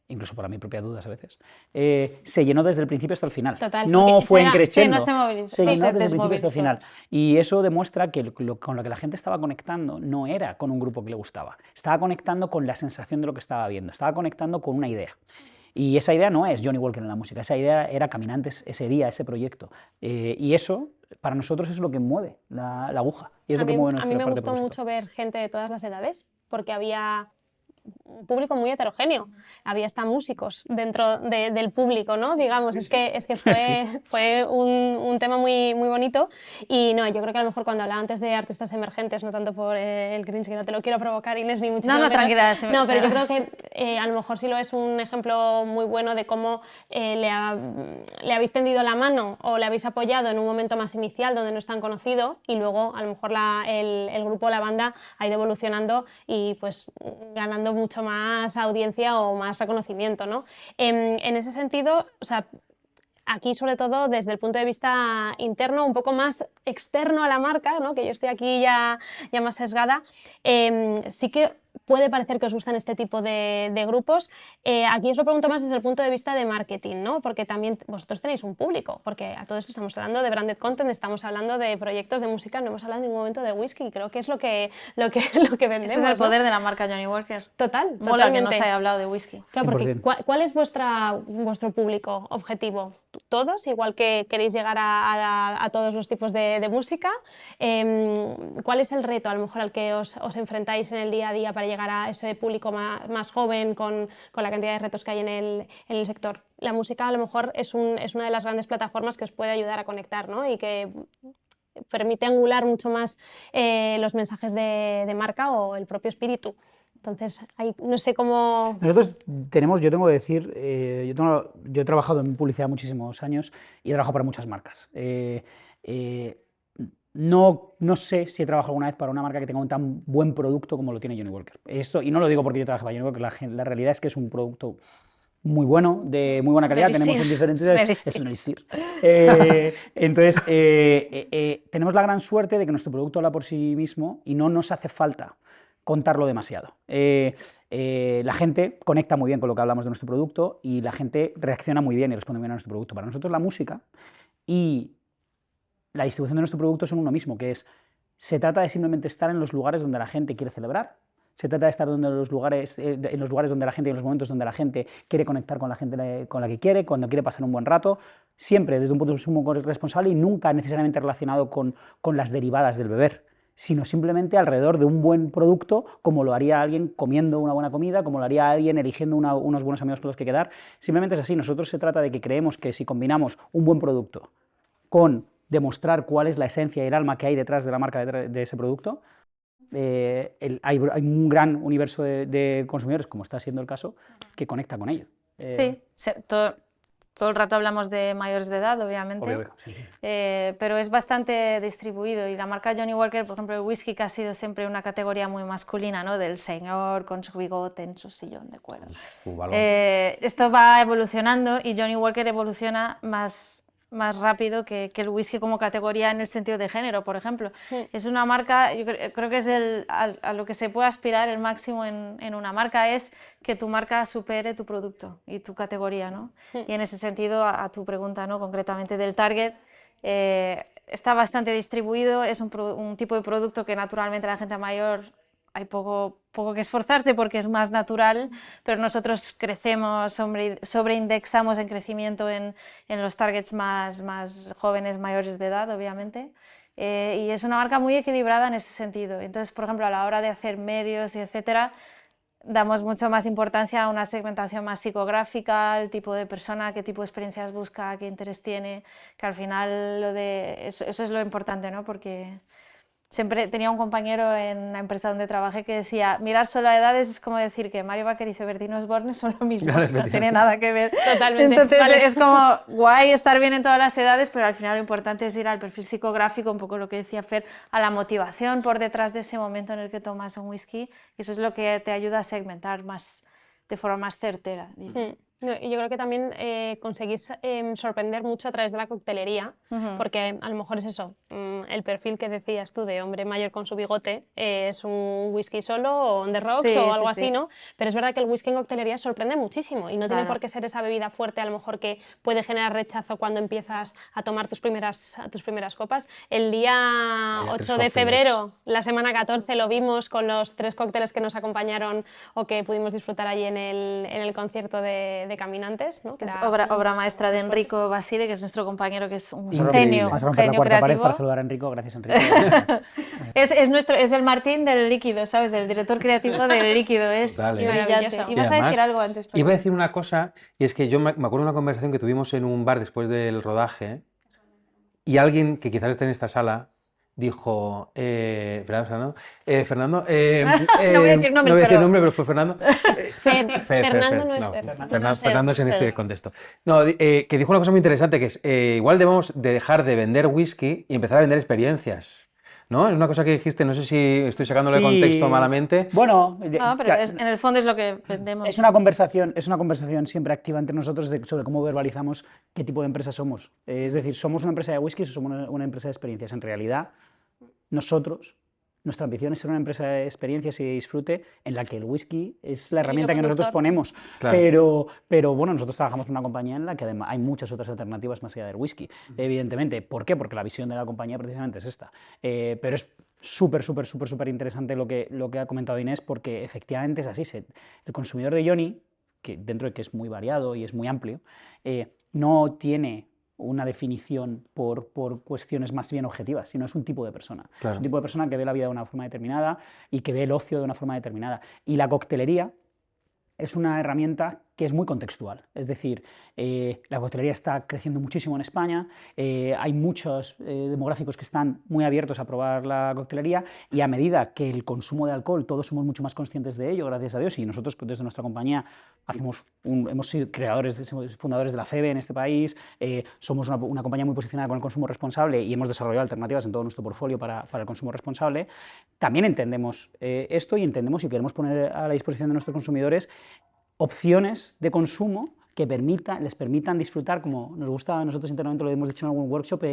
incluso para mi propia dudas a veces, se llenó desde el principio hasta el final. Total, no fue creciendo. Sí, no se movilizó. Se llenó desde el principio hasta el final. Y eso demuestra que con lo que la gente estaba conectando no era con un grupo que le gustaba. Estaba conectando con la sensación de lo que estaba viendo. Estaba conectando con una idea. Y esa idea no es Johnny Walker en la música. Esa idea era Caminantes ese día, ese proyecto. Y eso, para nosotros, es lo que mueve la aguja. Y es lo que mueve nuestra parte. A mí me gustó mucho ver gente de todas las edades, porque había un público muy heterogéneo. Había hasta músicos dentro del público, ¿no? Digamos, es que fue un tema muy bonito. Y no, yo creo que a lo mejor cuando hablaba antes de artistas emergentes, no tanto por el cringe, que no te lo quiero provocar, Inés, ni muchísimo menos. Tranquila. No, pero yo creo que a lo mejor sí lo es un ejemplo muy bueno de cómo le habéis tendido la mano o le habéis apoyado en un momento más inicial donde no es tan conocido, y luego a lo mejor el grupo, la banda, ha ido evolucionando y pues ganando mucho más audiencia o más reconocimiento, ¿no? En ese sentido, o sea, aquí sobre todo desde el punto de vista interno, un poco más externo a la marca, ¿no? Que yo estoy aquí ya más sesgada, sí que puede parecer que os gustan este tipo de grupos. Aquí os lo pregunto más desde el punto de vista de marketing, ¿no? Porque también vosotros tenéis un público, porque a todo esto estamos hablando de branded content, estamos hablando de proyectos de música, no hemos hablado en ningún momento de whisky, creo que es lo que vendemos. Ese es el poder de la marca Johnny Walker. Totalmente. Mola que no se haya hablado de whisky. Claro, porque ¿cuál es vuestro público objetivo? ¿Todos? Igual que queréis llegar a todos los tipos de música. ¿Cuál es el reto a lo mejor al que os enfrentáis en el día a día para llegar a ese público más joven con la cantidad de retos que hay en el sector? La música a lo mejor es una de las grandes plataformas que os puede ayudar a conectar, ¿no? Y que permite angular mucho más los mensajes de marca o el propio espíritu. Entonces, no sé cómo... Nosotros yo tengo que decir, yo he trabajado en publicidad muchísimos años y he trabajado para muchas marcas. no sé si he trabajado alguna vez para una marca que tenga un tan buen producto como lo tiene Johnnie Walker. Y no lo digo porque yo trabajo para Johnnie Walker, la realidad es que es un producto muy bueno, de muy buena calidad, tenemos en diferentes... Es un elixir. Entonces, tenemos la gran suerte de que nuestro producto habla por sí mismo y no nos hace falta contarlo demasiado. La gente conecta muy bien con lo que hablamos de nuestro producto y la gente reacciona muy bien y responde muy bien a nuestro producto. Para nosotros la música y la distribución de nuestro producto son uno mismo, se trata de simplemente estar en los lugares donde la gente quiere celebrar, se trata de estar en los lugares donde la gente, en los momentos donde la gente quiere conectar con la gente con la que quiere, cuando quiere pasar un buen rato, siempre desde un punto de vista responsable y nunca necesariamente relacionado con las derivadas del beber, sino simplemente alrededor de un buen producto, como lo haría alguien comiendo una buena comida, como lo haría alguien eligiendo unos buenos amigos con los que quedar. Simplemente es así. Nosotros se trata de que creemos que si combinamos un buen producto con demostrar cuál es la esencia y el alma que hay detrás de la marca de ese producto, hay un gran universo de consumidores, como está siendo el caso, que conecta con ello. Sí, todo el rato hablamos de mayores de edad, obviamente, obvio, sí. Pero es bastante distribuido y la marca Johnnie Walker, por ejemplo, el whisky, que ha sido siempre una categoría muy masculina, ¿no? Del señor con su bigote en su sillón de cuero. Esto va evolucionando y Johnnie Walker evoluciona más rápido que el whisky como categoría en el sentido de género, por ejemplo. Es una marca, yo creo que es a lo que se puede aspirar el máximo en una marca, es que tu marca supere tu producto y tu categoría, ¿no? Y en ese sentido, a tu pregunta, ¿no? Concretamente del target, está bastante distribuido, es un tipo de producto que naturalmente la gente mayor hay poco que esforzarse porque es más natural, pero nosotros crecemos, sobreindexamos en crecimiento en los targets más jóvenes, mayores de edad, obviamente, y es una marca muy equilibrada en ese sentido. Entonces, por ejemplo, a la hora de hacer medios y etcétera, damos mucho más importancia a una segmentación más psicográfica, el tipo de persona, qué tipo de experiencias busca, qué interés tiene, que al final eso es lo importante, ¿no? Porque siempre tenía un compañero en la empresa donde trabajé que decía, mirar solo a edades es como decir que Mario Baker y Bertino Osborne son lo mismo, no tiene nada que ver. Totalmente. Entonces es como guay estar bien en todas las edades, pero al final lo importante es ir al perfil psicográfico, un poco lo que decía Fer, a la motivación por detrás de ese momento en el que tomas un whisky, y eso es lo que te ayuda a segmentar de forma más certera. Y yo creo que también conseguís sorprender mucho a través de la coctelería, porque a lo mejor es eso, el perfil que decías tú de hombre mayor con su bigote es un whisky solo o on the rocks o algo así, ¿no? Pero es verdad que el whisky en coctelería sorprende muchísimo y no tiene por qué ser esa bebida fuerte a lo mejor que puede generar rechazo cuando empiezas a tomar tus primeras copas. El día 8 de febrero, la semana 14, lo vimos con los 3 cócteles que nos acompañaron o que pudimos disfrutar allí en el concierto de Caminantes, ¿no? Que es obra maestra de Enrico Basile, que es nuestro compañero, que es un genio, Vamos a romper la cuarta pared para saludar a Enrico. Gracias, Enrico. es el Martín del líquido, ¿sabes? El director creativo del líquido, es brillante. Ibas a decir algo antes. Iba a decir una cosa, y es que yo me acuerdo de una conversación que tuvimos en un bar después del rodaje, y alguien que quizás esté en esta sala dijo, Fernando, no voy a decir nombres, pero fue Fernando. Fernando no es Fer. Fernando es en este contexto. No, que dijo una cosa muy interesante, que es, igual debemos de dejar de vender whisky y empezar a vender experiencias. ¿No? Es una cosa que dijiste, no sé si estoy sacándole de contexto malamente. Bueno, no, pero en el fondo es lo que vendemos. Es una conversación siempre activa entre nosotros sobre cómo verbalizamos qué tipo de empresa somos. Es decir, ¿somos una empresa de whisky o somos una empresa de experiencias? En realidad, nuestra ambición es ser una empresa de experiencias y de disfrute en la que el whisky es la herramienta que nosotros ponemos. Claro. Pero bueno, nosotros trabajamos en una compañía en la que además hay muchas otras alternativas más allá del whisky, evidentemente. ¿Por qué? Porque la visión de la compañía precisamente es esta. Pero es súper interesante lo que ha comentado Inés, porque efectivamente es así. El consumidor de Johnnie, que dentro de que es muy variado y es muy amplio, no tiene una definición por cuestiones más bien objetivas, sino es un tipo de persona. Claro. Es un tipo de persona que ve la vida de una forma determinada y que ve el ocio de una forma determinada. Y la coctelería es una herramienta que es muy contextual. Es decir, la coctelería está creciendo muchísimo en España, hay muchos demográficos que están muy abiertos a probar la coctelería, y a medida que el consumo de alcohol, todos somos mucho más conscientes de ello, gracias a Dios, y nosotros desde nuestra compañía hemos sido fundadores de la FEBE en este país, somos una compañía muy posicionada con el consumo responsable y hemos desarrollado alternativas en todo nuestro portfolio para el consumo responsable. También entendemos esto y entendemos y queremos poner a la disposición de nuestros consumidores opciones de consumo que les permitan disfrutar, como nos gusta a nosotros internamente, lo hemos dicho en algún workshop,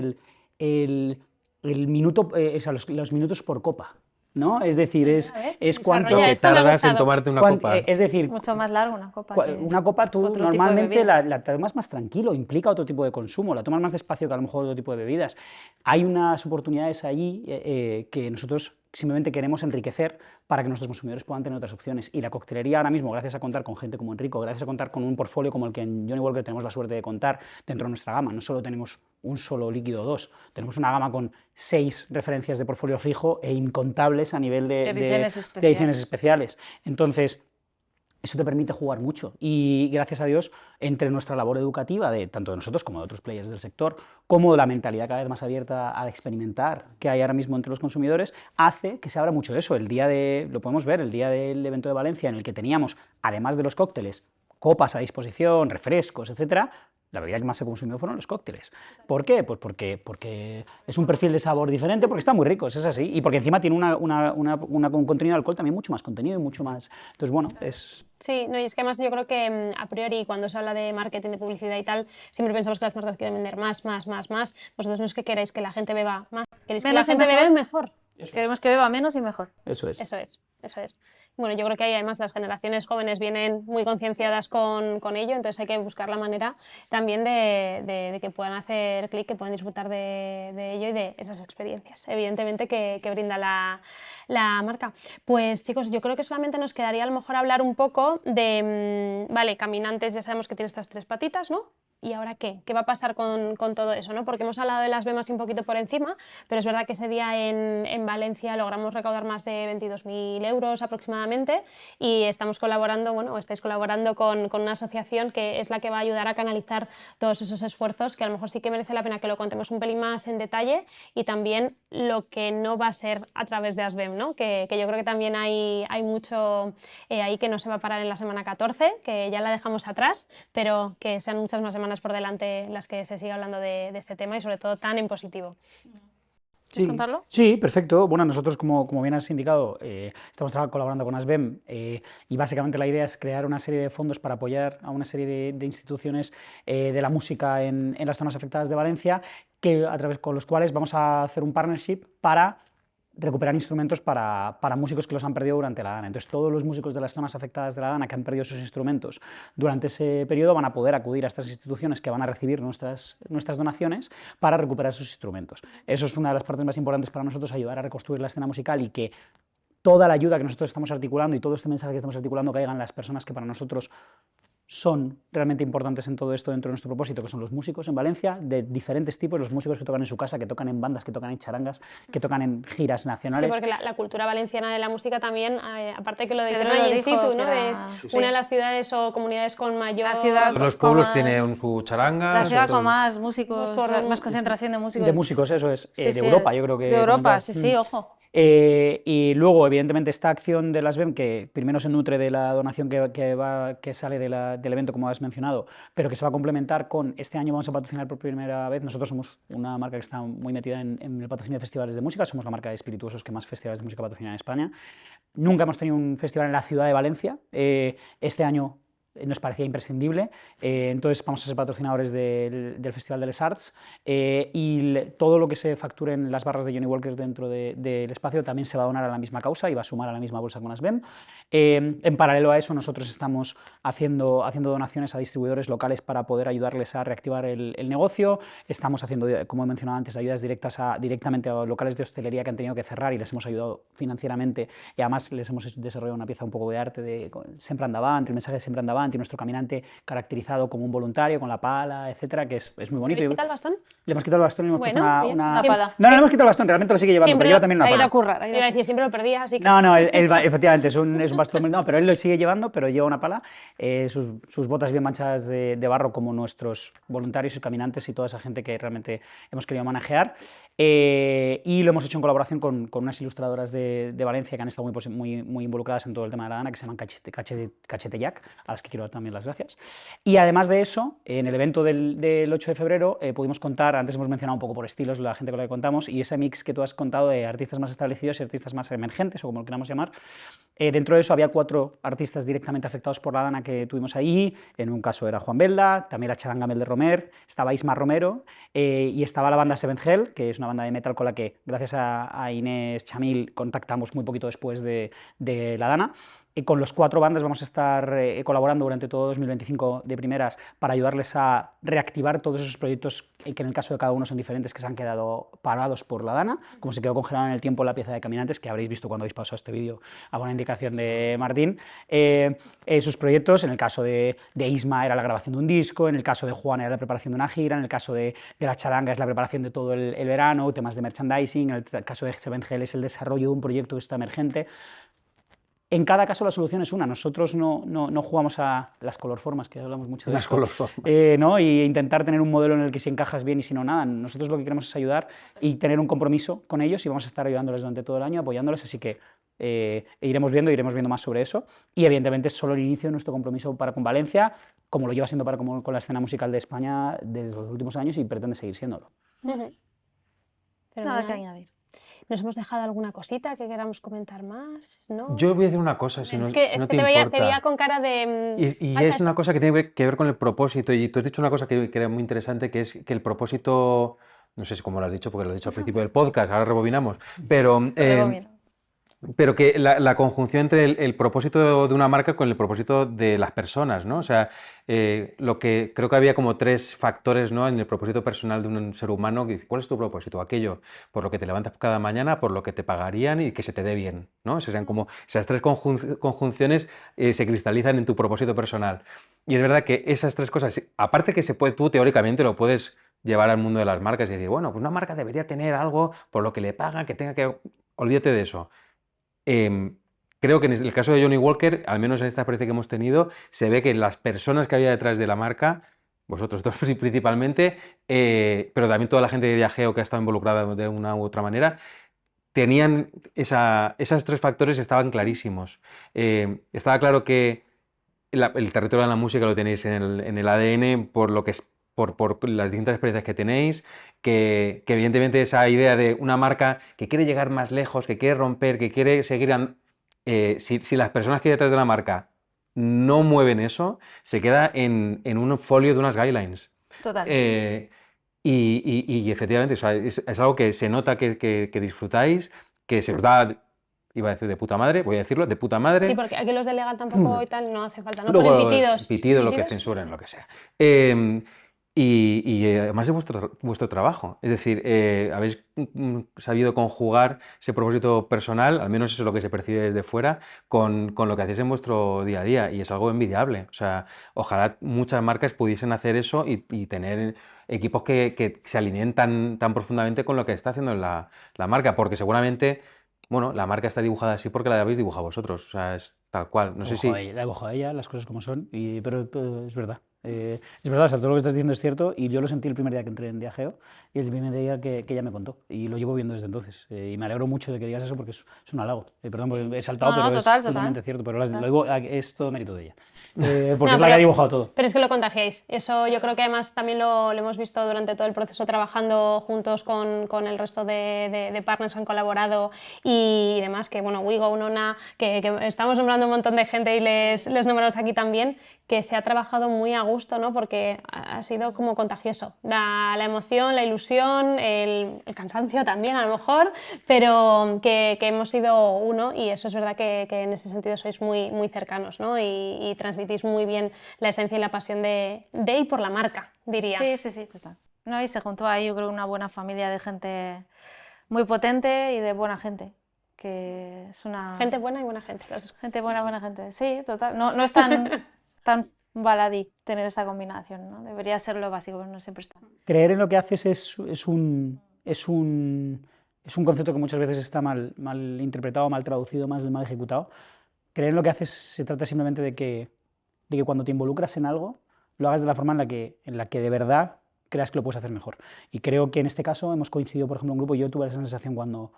los minutos por copa, ¿no? Es decir, es cuánto que tardas en tomarte una copa. Es decir, mucho más largo una copa. Una copa tú normalmente la tomas más tranquilo, implica otro tipo de consumo, la tomas más despacio que a lo mejor otro tipo de bebidas. Hay unas oportunidades allí que nosotros simplemente queremos enriquecer para que nuestros consumidores puedan tener otras opciones. Y la coctelería ahora mismo, gracias a contar con gente como Enrico, gracias a contar con un portfolio como el que en Johnnie Walker tenemos la suerte de contar dentro de nuestra gama, no solo tenemos un solo líquido o dos, tenemos una gama con 6 referencias de portfolio fijo e incontables a nivel de ediciones especiales. Entonces, eso te permite jugar mucho y, gracias a Dios, entre nuestra labor educativa, tanto de nosotros como de otros players del sector, como la mentalidad cada vez más abierta a experimentar que hay ahora mismo entre los consumidores, hace que se abra mucho eso. Lo podemos ver, el día del evento de Valencia, en el que teníamos, además de los cócteles, copas a disposición, refrescos, etcétera, la bebida que más se consumió fueron los cócteles. ¿Por qué? Pues porque es un perfil de sabor diferente, porque están muy ricos, es así, y porque encima tiene un contenido de alcohol también mucho más contenido y mucho más... Entonces, bueno, es... Sí, no, y es que además yo creo que a priori cuando se habla de marketing, de publicidad y tal, siempre pensamos que las marcas quieren vender más. Vosotros no es que queráis que la gente beba más, queréis que la gente beba mejor. Queremos que beba menos y mejor. Eso es. Bueno, yo creo que ahí además las generaciones jóvenes vienen muy concienciadas con ello, entonces hay que buscar la manera también de que puedan hacer clic, que puedan disfrutar de ello y de esas experiencias, evidentemente, que brinda la marca. Pues chicos, yo creo que solamente nos quedaría a lo mejor hablar un poco de, vale, Caminantes, ya sabemos que tiene estas 3 patitas, ¿no? ¿Y ahora qué? ¿Qué va a pasar con todo eso, ¿no? Porque hemos hablado de las BEMAS un poquito por encima, pero es verdad que ese día en Valencia logramos recaudar más de 22.000 euros aproximadamente y estamos colaborando, bueno, estáis colaborando con una asociación que es la que va a ayudar a canalizar todos esos esfuerzos, que a lo mejor sí que merece la pena que lo contemos un pelín más en detalle, y también lo que no va a ser a través de ASBEM, ¿no? Que yo creo que también hay mucho ahí que no se va a parar en la semana 14, que ya la dejamos atrás, pero que sean muchas más semanas por delante las que se siga hablando de este tema y sobre todo tan en positivo. ¿Quieres contarlo? Sí, perfecto. Bueno, nosotros, como bien has indicado, estamos colaborando con ASBEM y básicamente la idea es crear una serie de fondos para apoyar a una serie de instituciones de la música en las zonas afectadas de Valencia, con los cuales vamos a hacer un partnership para recuperar instrumentos para músicos que los han perdido durante la Dana. Entonces, todos los músicos de las zonas afectadas de la Dana que han perdido sus instrumentos durante ese periodo van a poder acudir a estas instituciones que van a recibir nuestras donaciones para recuperar sus instrumentos. Eso es una de las partes más importantes para nosotros, ayudar a reconstruir la escena musical y que toda la ayuda que nosotros estamos articulando y todo este mensaje que estamos articulando caigan las personas que para nosotros son realmente importantes en todo esto dentro de nuestro propósito, que son los músicos en Valencia, de diferentes tipos, los músicos que tocan en su casa, que tocan en bandas, que tocan en charangas, que tocan en giras nacionales. Sí, porque la cultura valenciana de la música también, aparte de que lo dicen ahí in situ, ¿no? Es una de las ciudades o comunidades con mayor... Los pueblos tienen su charanga. La ciudad con más músicos, más concentración de músicos. De músicos, eso es. De Europa, yo creo que... De Europa, sí, ojo. Y luego, evidentemente, esta acción de las BEM, que primero se nutre de la donación que sale del evento, como has mencionado, pero que se va a complementar con, este año vamos a patrocinar por primera vez, nosotros somos una marca que está muy metida en el patrocinio de festivales de música, somos la marca de espirituosos que más festivales de música patrocina en España. Nunca hemos tenido un festival en la ciudad de Valencia, este año nos parecía imprescindible, entonces vamos a ser patrocinadores del Festival de Les Arts y todo lo que se facture en las barras de Johnnie Walker dentro del espacio también se va a donar a la misma causa y va a sumar a la misma bolsa con ASBEM. En paralelo a eso, nosotros estamos haciendo donaciones a distribuidores locales para poder ayudarles a reactivar el negocio, estamos haciendo, como he mencionado antes, ayudas directamente a locales de hostelería que han tenido que cerrar y les hemos ayudado financieramente y además les hemos desarrollado una pieza un poco de arte de Sempre Endavant, el mensaje de Sempre Endavant, caminante, y nuestro caminante caracterizado como un voluntario, con la pala, etcétera, que es muy bonito. ¿Le habéis quitado el bastón? Le hemos quitado el bastón y le hemos puesto Bien. Una pala. No, no le hemos quitado el bastón, realmente lo sigue llevando, Siempre pero lleva también una Ha ido pala. a currar. Iba a decir, siempre lo perdía, así que... No, efectivamente, es un bastón, no, pero él lo sigue llevando, pero lleva una pala, sus botas bien manchadas de barro, como nuestros voluntarios y caminantes y toda esa gente que realmente hemos querido manejar. Y lo hemos hecho en colaboración con unas ilustradoras de Valencia que han estado muy involucradas en todo el tema de la Dana, que se llaman Cachete Jack, a las que quiero dar también las gracias. Y además de eso, en el evento del 8 de febrero pudimos contar, antes hemos mencionado un poco por estilos la gente con la que contamos, y ese mix que tú has contado de artistas más establecidos y artistas más emergentes, o como lo queramos llamar. Dentro de eso había 4 artistas directamente afectados por la Dana que tuvimos ahí. En un caso era Juan Belda, también era Charanga Mel de Romer, estaba Isma Romero y estaba la banda Seventh Hell, que es una banda de metal con la que, gracias a Inés Chamil, contactamos muy poquito después de la Dana. Con los 4 bandas vamos a estar colaborando durante todo 2025 de primeras para ayudarles a reactivar todos esos proyectos que en el caso de cada uno son diferentes, que se han quedado parados por la Dana, como se quedó congelado en el tiempo la pieza de Caminantes, que habréis visto cuando habéis pasado este vídeo a buena indicación de Martín. Sus proyectos, en el caso de Isma era la grabación de un disco, en el caso de Juan era la preparación de una gira, en el caso de la Charanga es la preparación de todo el verano, temas de merchandising, en el caso de Seventh Hell es el desarrollo de un proyecto que está emergente. En cada caso la solución es una. Nosotros no jugamos a las colorformas, que hablamos mucho de Las esto, colorformas. ¿no? Y intentar tener un modelo en el que si encajas bien y si no, nada. Nosotros lo que queremos es ayudar y tener un compromiso con ellos y vamos a estar ayudándoles durante todo el año, apoyándoles, así que iremos viendo más sobre eso. Y evidentemente es solo el inicio de nuestro compromiso para con Valencia, como lo lleva siendo con la escena musical de España desde los últimos años y pretende seguir siéndolo. Nada que añadir. ¿Nos hemos dejado alguna cosita que queramos comentar más? ¿No? Yo voy a decir una cosa, si no te te veía con cara de... Y es una cosa que tiene que ver con el propósito, y tú has dicho una cosa que era muy interesante, que es que el propósito, no sé si cómo lo has dicho, porque lo has dicho al principio del podcast, ahora rebobinamos, pero que la conjunción entre el propósito de una marca con el propósito de las personas, ¿no? O sea, lo que creo que había como 3 factores, ¿no?, en el propósito personal de un ser humano, que dice, ¿cuál es tu propósito? Aquello por lo que te levantas cada mañana, por lo que te pagarían y que se te dé bien, ¿no? Serían como esas 3 conjunciones se cristalizan en tu propósito personal. Y es verdad que esas 3 cosas, aparte que tú teóricamente lo puedes llevar al mundo de las marcas y decir, bueno, pues una marca debería tener algo por lo que le pagan, que tenga que... Olvídate de eso. Creo que en el caso de Johnny Walker, al menos en esta experiencia que hemos tenido, se ve que las personas que había detrás de la marca, vosotros dos principalmente, pero también toda la gente de viajeo que ha estado involucrada de una u otra manera, tenían esos 3 factores estaban clarísimos. Estaba claro que el territorio de la música lo tenéis en el ADN por lo que es por las distintas experiencias que tenéis, que evidentemente esa idea de una marca que quiere llegar más lejos, que quiere romper, que quiere seguir... si las personas que hay detrás de la marca no mueven eso, se queda en un folio de unas guidelines. Total. Y efectivamente, o sea, es algo que se nota que disfrutáis, que se os da... Iba a decir de puta madre, voy a decirlo, de puta madre. Sí, porque aquí los de legal tampoco y tal no hace falta, ¿no? Luego, Ponen pitidos. Pitido, lo que censuren, lo que sea. Y además es vuestro trabajo. Es decir, habéis sabido conjugar ese propósito personal, al menos eso es lo que se percibe desde fuera, con lo que hacéis en vuestro día a día. Y es algo envidiable. O sea, ojalá muchas marcas pudiesen hacer eso y tener equipos que se alineen tan profundamente con lo que está haciendo la marca. Porque seguramente, bueno, la marca está dibujada así porque la habéis dibujado vosotros. O sea, es tal cual. No sé si... La he dibujado ella, las cosas como son, pero es verdad. Es verdad, o sea, todo lo que estás diciendo es cierto y yo lo sentí el primer día que entré en Viajeo y el primer día que ella me contó y lo llevo viendo desde entonces y me alegro mucho de que digas eso porque es un halago. Perdón, porque he saltado, pero es totalmente cierto, pero lo digo, es todo mérito de ella. Porque es la que ha dibujado todo. Pero es que lo contagiáis. Eso yo creo que además también lo hemos visto durante todo el proceso trabajando juntos con el resto de partners que han colaborado y demás, que bueno, Wigo, Unona, que estamos nombrando un montón de gente y les nombramos aquí también, que se ha trabajado muy a gusto, ¿no? Porque ha sido como contagioso. La emoción, la ilusión, el cansancio también a lo mejor, pero que hemos sido uno y eso es verdad que en ese sentido sois muy, muy cercanos, ¿no? Y transmitís muy bien la esencia y la pasión de y por la marca, diría. Sí, total. No, y se juntó ahí, yo creo, una buena familia de gente muy potente y de buena gente. Que es una... Gente buena y buena gente. Gente buena, buena gente. Sí, total. No es tan baladí tener esta combinación, ¿no? Debería ser lo básico, pero no siempre está. Creer en lo que haces es un concepto que muchas veces está mal interpretado, mal traducido, mal ejecutado. Creer en lo que haces se trata simplemente de que cuando te involucras en algo, lo hagas de la forma en la que de verdad creas que lo puedes hacer mejor. Y creo que en este caso hemos coincidido, por ejemplo, un grupo. Yo tuve esa sensación cuando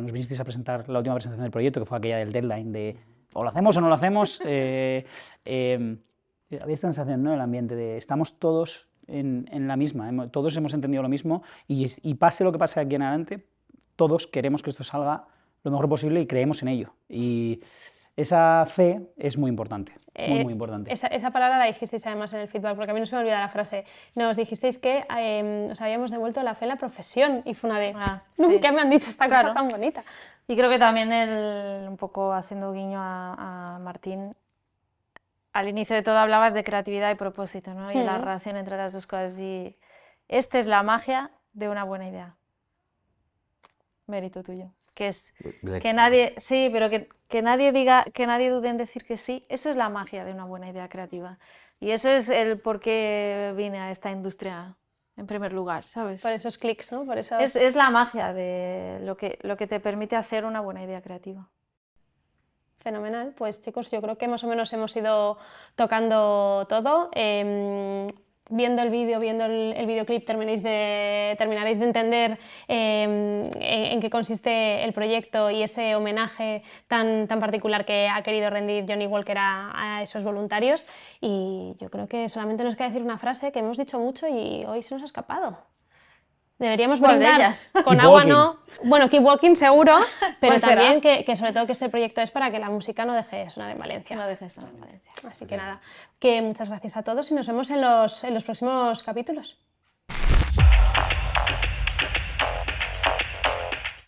nos vinisteis a presentar la última presentación del proyecto, que fue aquella del deadline, de o lo hacemos o no lo hacemos. Había esta sensación, ¿no?, en el ambiente de estamos todos en la misma, todos hemos entendido lo mismo y pase lo que pase aquí en adelante, todos queremos que esto salga lo mejor posible y creemos en ello. Y esa fe es muy importante, muy importante. Esa palabra la dijisteis además en el feedback, porque a mí no se me olvida la frase. Nos dijisteis que os habíamos devuelto la fe en la profesión y fue una de... Nunca me han dicho esta cosa tan bonita. Y creo que también un poco haciendo guiño a Martín, al inicio de todo hablabas de creatividad y propósito, ¿no? Y la relación entre las dos cosas. Y esta es la magia de una buena idea. Mérito tuyo. Que es que nadie, sí, pero que nadie diga, que nadie dude en decir que sí. Eso es la magia de una buena idea creativa. Y eso es el por qué vine a esta industria en primer lugar, ¿sabes? Por esos clics, ¿no? Por esos... Es la magia de lo que te permite hacer una buena idea creativa. Fenomenal. Pues chicos, yo creo que más o menos hemos ido tocando todo. Viendo el vídeo, viendo el videoclip, terminaréis de entender en qué consiste el proyecto y ese homenaje tan particular que ha querido rendir Johnny Walker a esos voluntarios. Y yo creo que solamente nos queda decir una frase que hemos dicho mucho y hoy se nos ha escapado. Deberíamos brindar con agua, no. Bueno, keep walking seguro, pero pues también que sobre todo que este proyecto es para que la música no deje de sonar en Valencia. No deje de sonar en Valencia. Así que nada, que muchas gracias a todos y nos vemos en los próximos capítulos.